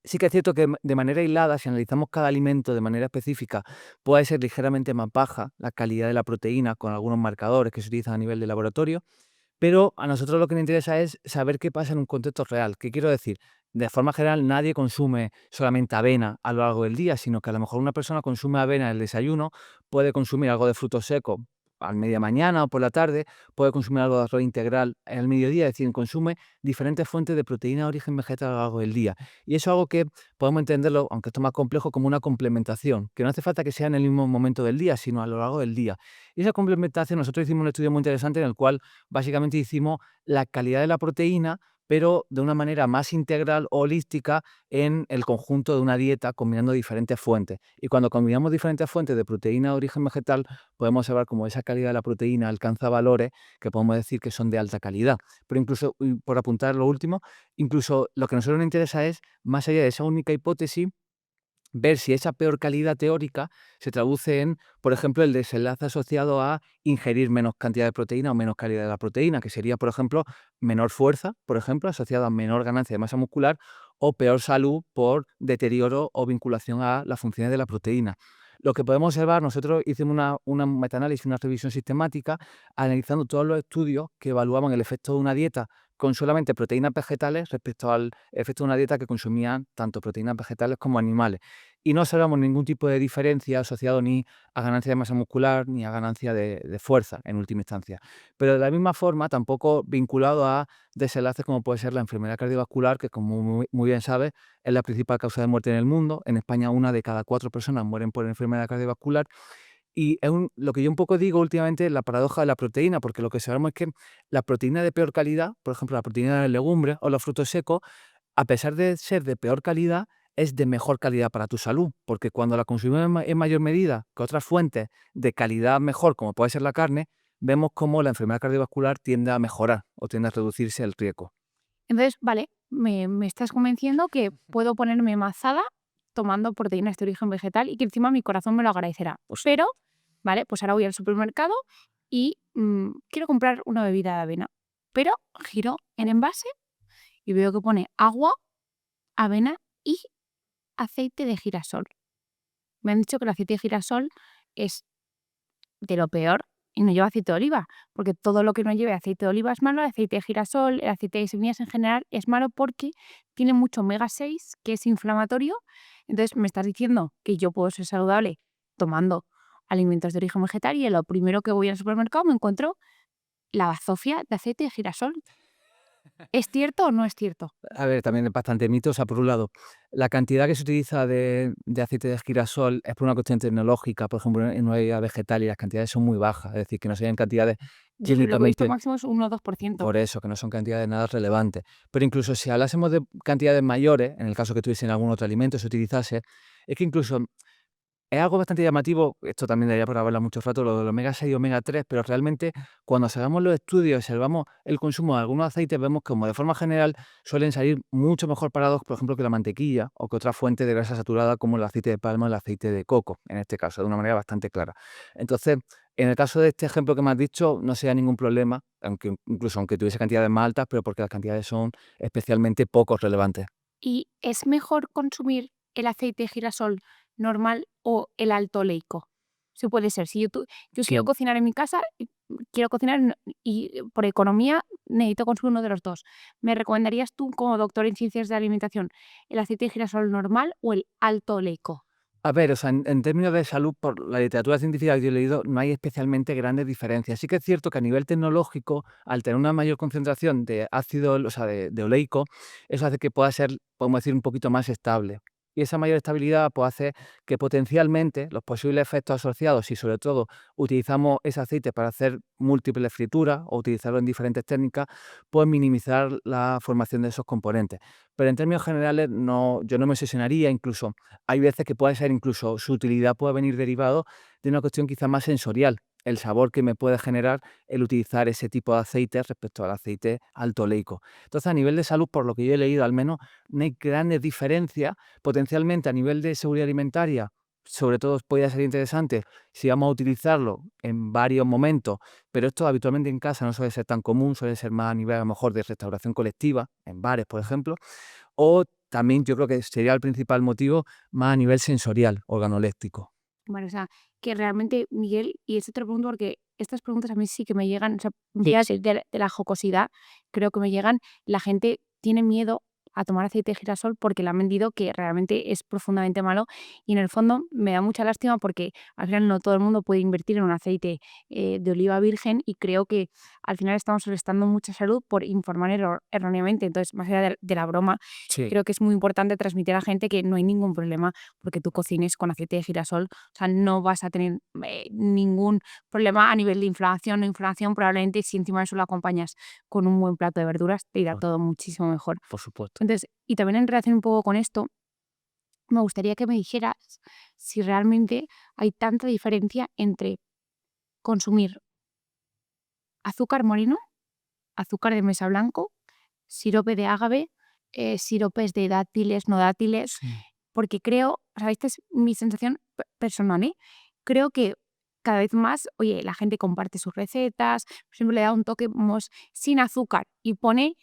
Speaker 2: Sí que es cierto que de manera aislada, si analizamos cada alimento de manera específica, puede ser ligeramente más baja la calidad de la proteína con algunos marcadores que se utilizan a nivel de laboratorio, pero a nosotros lo que nos interesa es saber qué pasa en un contexto real. ¿Qué quiero decir? De forma general, nadie consume solamente avena a lo largo del día, sino que a lo mejor una persona consume avena en el desayuno, puede consumir algo de frutos secos al media mañana o por la tarde, puede consumir algo de arroz integral al mediodía, es decir, consume diferentes fuentes de proteína de origen vegetal a lo largo del día. Y eso es algo que podemos entenderlo, aunque esto es más complejo, como una complementación, que no hace falta que sea en el mismo momento del día, sino a lo largo del día. Y esa complementación, nosotros hicimos un estudio muy interesante en el cual básicamente hicimos la calidad de la proteína, pero de una manera más integral, holística, en el conjunto de una dieta, combinando diferentes fuentes. Y cuando combinamos diferentes fuentes de proteína de origen vegetal, podemos observar cómo esa calidad de la proteína alcanza valores que podemos decir que son de alta calidad. Pero incluso, y por apuntar lo último, incluso lo que a nosotros nos interesa es, más allá de esa única hipótesis, ver si esa peor calidad teórica se traduce en, por ejemplo, el desenlace asociado a ingerir menos cantidad de proteína o menos calidad de la proteína, que sería, por ejemplo, menor fuerza, por ejemplo, asociado a menor ganancia de masa muscular o peor salud por deterioro o vinculación a las funciones de la proteína. Lo que podemos observar, nosotros hicimos una metaanálisis, una revisión sistemática, analizando todos los estudios que evaluaban el efecto de una dieta con solamente proteínas vegetales respecto al efecto de una dieta que consumían tanto proteínas vegetales como animales. Y no observamos ningún tipo de diferencia asociado ni a ganancia de masa muscular ni a ganancia de fuerza en última instancia. Pero de la misma forma, tampoco vinculado a desenlaces como puede ser la enfermedad cardiovascular, que como muy bien sabes, es la principal causa de muerte en el mundo. En España, 1 de cada 4 personas mueren por enfermedad cardiovascular. Y lo que yo un poco digo últimamente es la paradoja de la proteína, porque lo que sabemos es que la proteína de peor calidad, por ejemplo, la proteína de las legumbres o los frutos secos, a pesar de ser de peor calidad, es de mejor calidad para tu salud, porque cuando la consumimos en mayor medida que otras fuentes de calidad mejor, como puede ser la carne, vemos cómo la enfermedad cardiovascular tiende a mejorar o tiende a reducirse el riesgo.
Speaker 1: Entonces, vale, me estás convenciendo que puedo ponerme mazada tomando proteínas de origen vegetal y que encima mi corazón me lo agradecerá. Pero, vale, pues ahora voy al supermercado y quiero comprar una bebida de avena. Pero giro en envase y veo que pone agua, avena y aceite de girasol. Me han dicho que el aceite de girasol es de lo peor y no lleva aceite de oliva, porque todo lo que no lleve aceite de oliva es malo, el aceite de girasol, el aceite de semillas en general es malo porque tiene mucho omega 6, que es inflamatorio. Entonces me estás diciendo que yo puedo ser saludable tomando alimentos de origen vegetal y lo primero que voy al supermercado me encuentro la bazofia de aceite de girasol. ¿Es cierto o no es cierto?
Speaker 2: A ver, también es bastante mito. O sea, por un lado, la cantidad que se utiliza de aceite de girasol es por una cuestión tecnológica, por ejemplo, en una bebida vegetal y las cantidades son muy bajas, es decir, que no sean cantidades
Speaker 1: Yo lo que he visto
Speaker 2: químicamente,
Speaker 1: máximo es 1 o 2%.
Speaker 2: por eso, que no son cantidades nada relevantes. Pero incluso si hablásemos de cantidades mayores, en el caso que tuviesen algún otro alimento, se utilizase, es que incluso es algo bastante llamativo, esto también daría para hablar mucho rato, lo del omega 6 y omega 3, pero realmente cuando hagamos los estudios y observamos el consumo de algunos aceites, vemos que como de forma general suelen salir mucho mejor parados, por ejemplo, que la mantequilla o que otra fuente de grasa saturada como el aceite de palma o el aceite de coco, en este caso, de una manera bastante clara. Entonces, en el caso de este ejemplo que me has dicho, no sería ningún problema, aunque tuviese cantidades más altas, pero porque las cantidades son especialmente poco relevantes.
Speaker 1: ¿Y es mejor consumir el aceite de girasol normal o el alto oleico? Sí puede ser. Si yo quiero
Speaker 2: Sí.
Speaker 1: cocinar en mi casa, quiero cocinar y por economía necesito consumir uno de los dos. ¿Me recomendarías tú, como doctor en ciencias de la alimentación, el aceite de girasol normal o el alto oleico?
Speaker 2: A ver, o sea, en términos de salud, por la literatura científica que yo he leído, no hay especialmente grandes diferencias. Sí que es cierto que a nivel tecnológico, al tener una mayor concentración de ácido, o sea, de oleico, eso hace que pueda ser, podemos decir, un poquito más estable. Y esa mayor estabilidad pues, hace que potencialmente los posibles efectos asociados, y sobre todo utilizamos ese aceite para hacer múltiples frituras o utilizarlo en diferentes técnicas, pues minimizar la formación de esos componentes. Pero en términos generales, no, yo no me obsesionaría, incluso hay veces que puede ser incluso su utilidad puede venir derivado de una cuestión quizá más sensorial, el sabor que me puede generar el utilizar ese tipo de aceite respecto al aceite alto oleico. Entonces, a nivel de salud, por lo que yo he leído, al menos no hay grandes diferencias. Potencialmente, a nivel de seguridad alimentaria, sobre todo podría ser interesante si vamos a utilizarlo en varios momentos, pero esto habitualmente en casa no suele ser tan común, suele ser más a nivel a lo mejor de restauración colectiva, en bares, por ejemplo, o también yo creo que sería el principal motivo más a nivel sensorial, organoléptico.
Speaker 1: Vale, o sea, que realmente, Miguel, y esto te lo pregunto porque estas preguntas a mí sí que me llegan, o sea, ya de la jocosidad, creo que me llegan, la gente tiene miedo a tomar aceite de girasol porque le han vendido que realmente es profundamente malo y en el fondo me da mucha lástima porque al final no todo el mundo puede invertir en un aceite de oliva virgen y creo que al final estamos restando mucha salud por informar erróneamente. Entonces, más allá de la broma,
Speaker 2: Sí.
Speaker 1: creo que es muy importante transmitir a la gente que no hay ningún problema porque tú cocines con aceite de girasol, o sea, no vas a tener ningún problema a nivel de inflamación o inflamación. Probablemente si encima de eso lo acompañas con un buen plato de verduras, te irá
Speaker 2: Por,
Speaker 1: todo muchísimo mejor.
Speaker 2: por supuesto.
Speaker 1: Entonces, y también en relación un poco con esto, me gustaría que me dijeras si realmente hay tanta diferencia entre consumir azúcar moreno, azúcar de mesa blanco, sirope de agave, siropes de dátiles, no dátiles,
Speaker 2: Sí.
Speaker 1: porque creo, o sea, esta es mi sensación personal, ¿eh? Creo que cada vez más, oye, la gente comparte sus recetas, siempre le da un toque sin azúcar y pone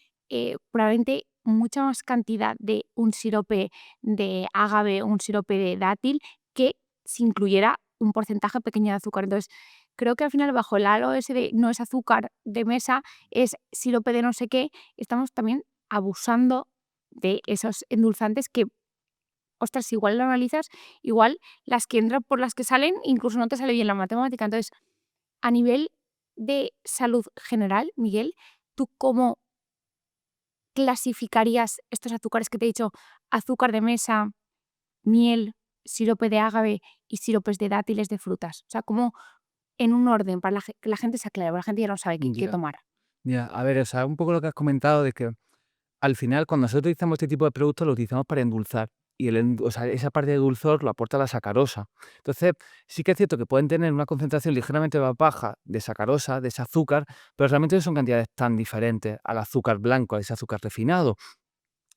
Speaker 1: probablemente mucha más cantidad de un sirope de agave, un sirope de dátil, que si incluyera un porcentaje pequeño de azúcar. Entonces, creo que al final, bajo el halo ese de no es azúcar de mesa, es sirope de no sé qué, estamos también abusando de esos endulzantes que, ostras, igual lo analizas, igual las que entran por las que salen, incluso no te sale bien la matemática. Entonces, a nivel de salud general, Miguel, ¿tú cómo clasificarías estos azúcares que te he dicho? Azúcar de mesa, miel, sirope de ágave y siropes de dátiles de frutas. O sea, como en un orden para que la gente se aclare, porque la gente ya no sabe qué
Speaker 2: Ya,
Speaker 1: tomar.
Speaker 2: ya. A ver, o sea, un poco lo que has comentado de que al final, cuando nosotros utilizamos este tipo de productos, lo utilizamos para endulzar. Y o sea, esa parte de dulzor lo aporta la sacarosa. Entonces, sí que es cierto que pueden tener una concentración ligeramente más baja de sacarosa, de ese azúcar, pero realmente no son cantidades tan diferentes al azúcar blanco, a ese azúcar refinado.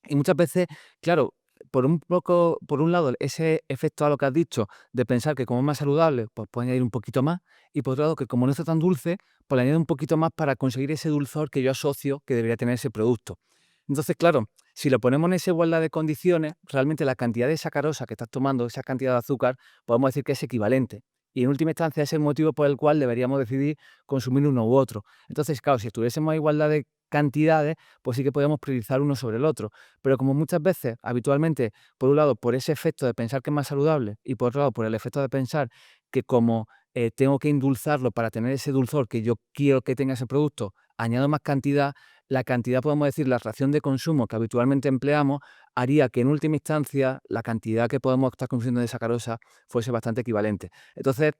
Speaker 2: Y muchas veces, claro, por un lado, ese efecto a lo que has dicho, de pensar que como es más saludable, pues puede añadir un poquito más, y por otro lado, que como no está tan dulce, pues le añade un poquito más para conseguir ese dulzor que yo asocio que debería tener ese producto. Entonces, claro, si lo ponemos en esa igualdad de condiciones, realmente la cantidad de sacarosa que estás tomando, esa cantidad de azúcar, podemos decir que es equivalente. Y en última instancia es el motivo por el cual deberíamos decidir consumir uno u otro. Entonces, claro, si estuviésemos a igualdad de cantidades, pues sí que podríamos priorizar uno sobre el otro. Pero como muchas veces, habitualmente, por un lado, por ese efecto de pensar que es más saludable y por otro lado, por el efecto de pensar que como tengo que endulzarlo para tener ese dulzor que yo quiero que tenga ese producto, añado más cantidad, la cantidad, podemos decir, la ración de consumo que habitualmente empleamos, haría que en última instancia la cantidad que podemos estar consumiendo de sacarosa fuese bastante equivalente. Entonces,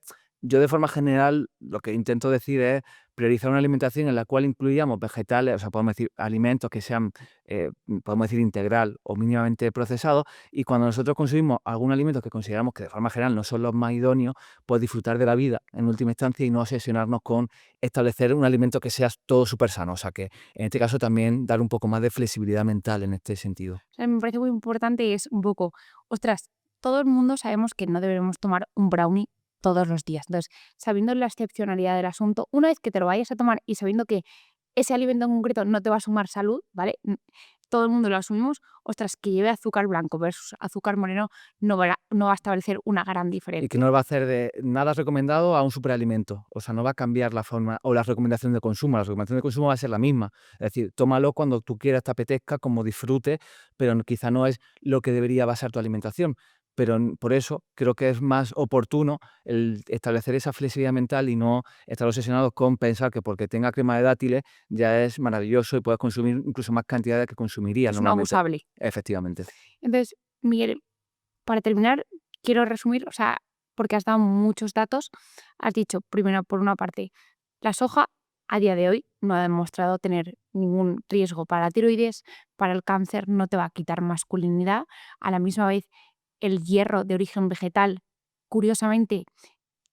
Speaker 2: yo de forma general lo que intento decir es priorizar una alimentación en la cual incluyamos vegetales, o sea, podemos decir alimentos que sean, podemos decir, integral o mínimamente procesados, y cuando nosotros consumimos algún alimento que consideramos que de forma general no son los más idóneos, pues disfrutar de la vida en última instancia y no obsesionarnos con establecer un alimento que sea todo súper sano. O sea, que en este caso también dar un poco más de flexibilidad mental en este sentido.
Speaker 1: O sea, me parece muy importante y es un poco, ostras, todo el mundo sabemos que no debemos tomar un brownie todos los días. Entonces, sabiendo la excepcionalidad del asunto, una vez que te lo vayas a tomar y sabiendo que ese alimento en concreto no te va a sumar salud, ¿vale? Todo el mundo lo asumimos, ostras, que lleve azúcar blanco versus azúcar moreno no va a establecer una gran
Speaker 2: Y que
Speaker 1: diferencia.
Speaker 2: no va a hacer de nada recomendado a un superalimento. O sea, no va a cambiar la forma o la recomendación de consumo. La recomendación de consumo va a ser la misma. Es decir, tómalo cuando tú quieras, te apetezca, como disfrute, pero quizá no es lo que debería basar tu alimentación. Pero por eso creo que es más oportuno el establecer esa flexibilidad mental y no estar obsesionados con pensar que porque tenga crema de dátiles ya es maravilloso y puedes consumir incluso más cantidad de que consumirías
Speaker 1: Es un
Speaker 2: normalmente.
Speaker 1: abusable.
Speaker 2: Efectivamente.
Speaker 1: Entonces, Miguel, para terminar, quiero resumir, o sea, porque has dado muchos datos. Has dicho, primero, por una parte, la soja a día de hoy no ha demostrado tener ningún riesgo para la tiroides, para el cáncer, no te va a quitar masculinidad. A la misma vez, el hierro de origen vegetal, curiosamente,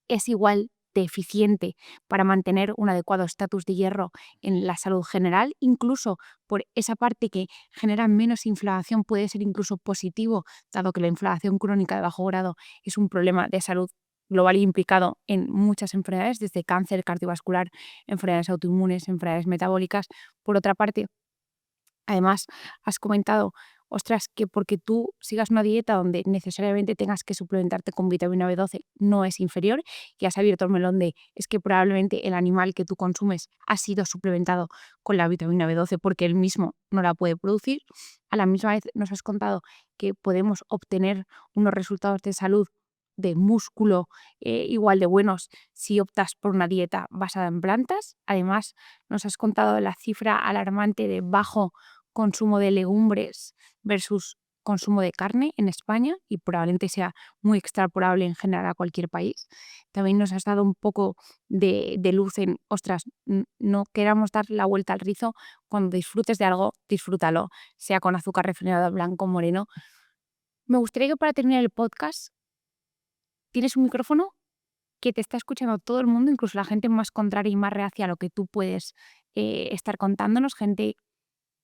Speaker 1: es igual de eficiente para mantener un adecuado estatus de hierro en la salud general, incluso por esa parte que genera menos inflamación puede ser incluso positivo, dado que la inflamación crónica de bajo grado es un problema de salud global y implicado en muchas enfermedades, desde cáncer cardiovascular, enfermedades autoinmunes, enfermedades metabólicas. Por otra parte, además, has comentado, ostras, que porque tú sigas una dieta donde necesariamente tengas que suplementarte con vitamina B12 no es inferior, y has abierto el melón de, es que probablemente el animal que tú consumes ha sido suplementado con la vitamina B12 porque él mismo no la puede producir. A la misma vez nos has contado que podemos obtener unos resultados de salud, de músculo, igual de buenos si optas por una dieta basada en plantas. Además, nos has contado la cifra alarmante de bajo consumo de legumbres versus consumo de carne en España, y probablemente sea muy extrapolable en general a cualquier país. También nos has dado un poco de luz en, ostras, no queramos dar la vuelta al rizo. Cuando disfrutes de algo, disfrútalo, sea con azúcar refinado, blanco, moreno. Me gustaría que, para terminar el podcast, tienes un micrófono que te está escuchando todo el mundo, incluso la gente más contraria y más reacia a lo que tú puedes estar contándonos, gente.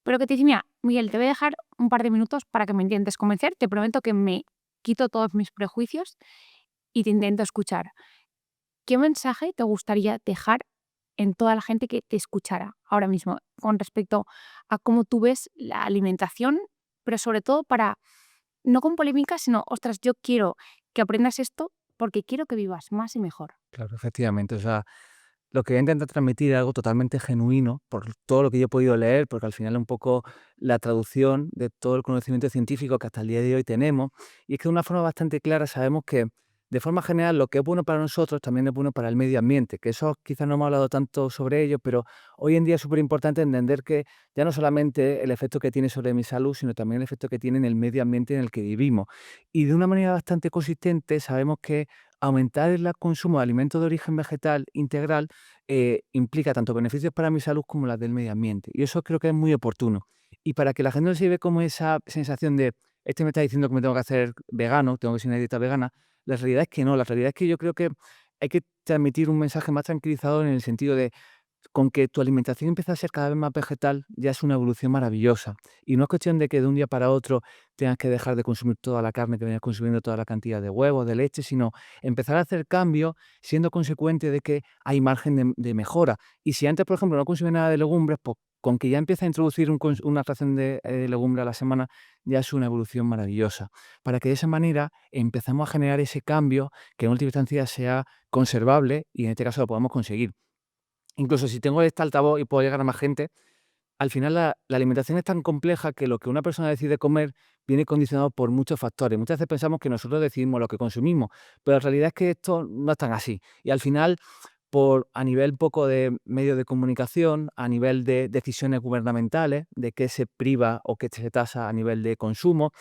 Speaker 1: Pero que te dice, mira, Miguel, te voy a dejar un par de minutos para que me intentes convencer. Te prometo que me quito todos mis prejuicios y te intento escuchar. ¿Qué mensaje te gustaría dejar en toda la gente que te escuchara ahora mismo con respecto a cómo tú ves la alimentación, pero sobre todo para, no con polémica, sino, ostras, yo quiero que aprendas esto porque quiero que vivas más y mejor.
Speaker 2: Claro, efectivamente. O sea, lo que voy a intentar transmitir es algo totalmente genuino por todo lo que yo he podido leer, porque al final es un poco la traducción de todo el conocimiento científico que hasta el día de hoy tenemos. Y es que de una forma bastante clara sabemos que, de forma general, lo que es bueno para nosotros también es bueno para el medio ambiente, que eso quizás no hemos hablado tanto sobre ello, pero hoy en día es súper importante entender que ya no solamente el efecto que tiene sobre mi salud, sino también el efecto que tiene en el medio ambiente en el que vivimos. Y de una manera bastante consistente sabemos que aumentar el consumo de alimentos de origen vegetal integral implica tanto beneficios para mi salud como las del medio ambiente. Y eso creo que es muy oportuno. Y para que la gente no se lleve como esa sensación de, este me está diciendo que me tengo que hacer vegano, tengo que ser una dieta vegana, la realidad es que no, la realidad es que yo creo que hay que transmitir un mensaje más tranquilizador en el sentido de, con que tu alimentación empiece a ser cada vez más vegetal, ya es una evolución maravillosa. Y no es cuestión de que de un día para otro tengas que dejar de consumir toda la carne que venías consumiendo, toda la cantidad de huevos, de leche, sino empezar a hacer cambios siendo consecuente de que hay margen de mejora. Y si antes, por ejemplo, no consumías nada de legumbres, pues con que ya empieces a introducir una ración de legumbre a la semana, ya es una evolución maravillosa. Para que de esa manera empezamos a generar ese cambio que en última instancia sea conservable y en este caso lo podamos conseguir. Incluso si tengo este altavoz y puedo llegar a más gente, al final la alimentación es tan compleja que lo que una persona decide comer viene condicionado por muchos factores. Muchas veces pensamos que nosotros decidimos lo que consumimos, pero la realidad es que esto no es tan así. Y al final, a nivel poco de medios de comunicación, a nivel de decisiones gubernamentales, de qué se priva o qué se tasa a nivel de consumo,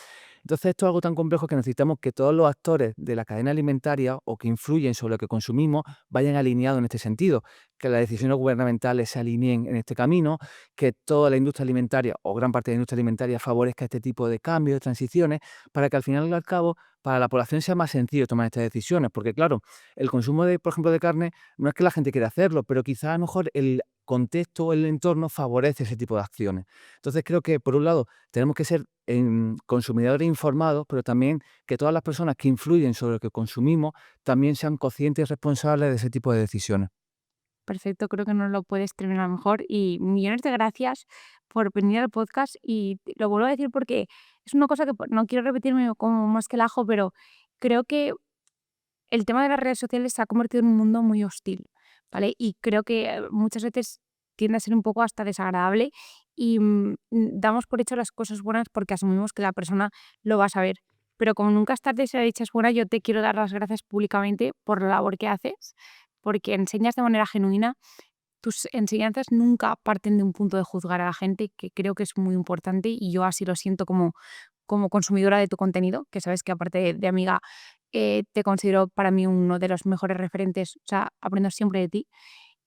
Speaker 2: entonces esto es algo tan complejo que necesitamos que todos los actores de la cadena alimentaria o que influyen sobre lo que consumimos vayan alineados en este sentido, que las decisiones gubernamentales se alineen en este camino, que toda la industria alimentaria o gran parte de la industria alimentaria favorezca este tipo de cambios, de transiciones, para que al final y al cabo para la población sea más sencillo tomar estas decisiones. Porque claro, el consumo de, por ejemplo, de carne no es que la gente quiera hacerlo, pero quizá a lo mejor el contexto o el entorno favorece ese tipo de acciones. Entonces creo que, por un lado, tenemos que ser consumidores informados, pero también que todas las personas que influyen sobre lo que consumimos también sean conscientes y responsables de ese tipo de decisiones.
Speaker 1: Perfecto, creo que no lo puedes terminar mejor y millones de gracias por venir al podcast y lo vuelvo a decir porque es una cosa que no quiero repetirme como más que el ajo, pero creo que el tema de las redes sociales se ha convertido en un mundo muy hostil, ¿vale? Y creo que muchas veces tiende a ser un poco hasta desagradable y damos por hecho las cosas buenas porque asumimos que la persona lo va a saber. Pero como nunca es tarde si la dicha es buena, yo te quiero dar las gracias públicamente por la labor que haces, porque enseñas de manera genuina. Tus enseñanzas nunca parten de un punto de juzgar a la gente, que creo que es muy importante y yo así lo siento como consumidora de tu contenido, que sabes que aparte de amiga, te considero para mí uno de los mejores referentes, o sea, aprendo siempre de ti.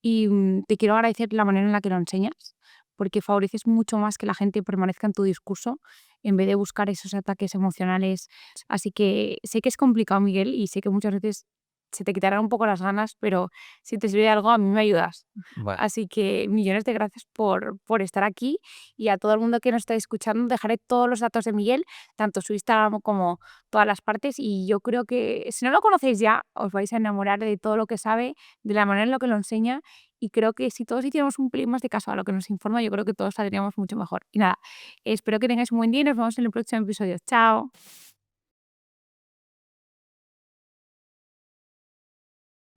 Speaker 1: Y te quiero agradecer la manera en la que lo enseñas, porque favoreces mucho más que la gente permanezca en tu discurso en vez de buscar esos ataques emocionales. Así que sé que es complicado, Miguel, y sé que muchas veces se te quitarán un poco las ganas, pero si te sirve de algo, a mí me ayudas.
Speaker 2: Bueno,
Speaker 1: Así que millones de gracias por estar aquí y a todo el mundo que nos está escuchando dejaré todos los datos de Miguel, tanto su Instagram como todas las partes y yo creo que si no lo conocéis ya, os vais a enamorar de todo lo que sabe, de la manera en la que lo enseña y creo que si todos hiciéramos un pelín más de caso a lo que nos informa, yo creo que todos saldríamos mucho mejor. Y nada, espero que tengáis un buen día y nos vemos en el próximo episodio. Chao.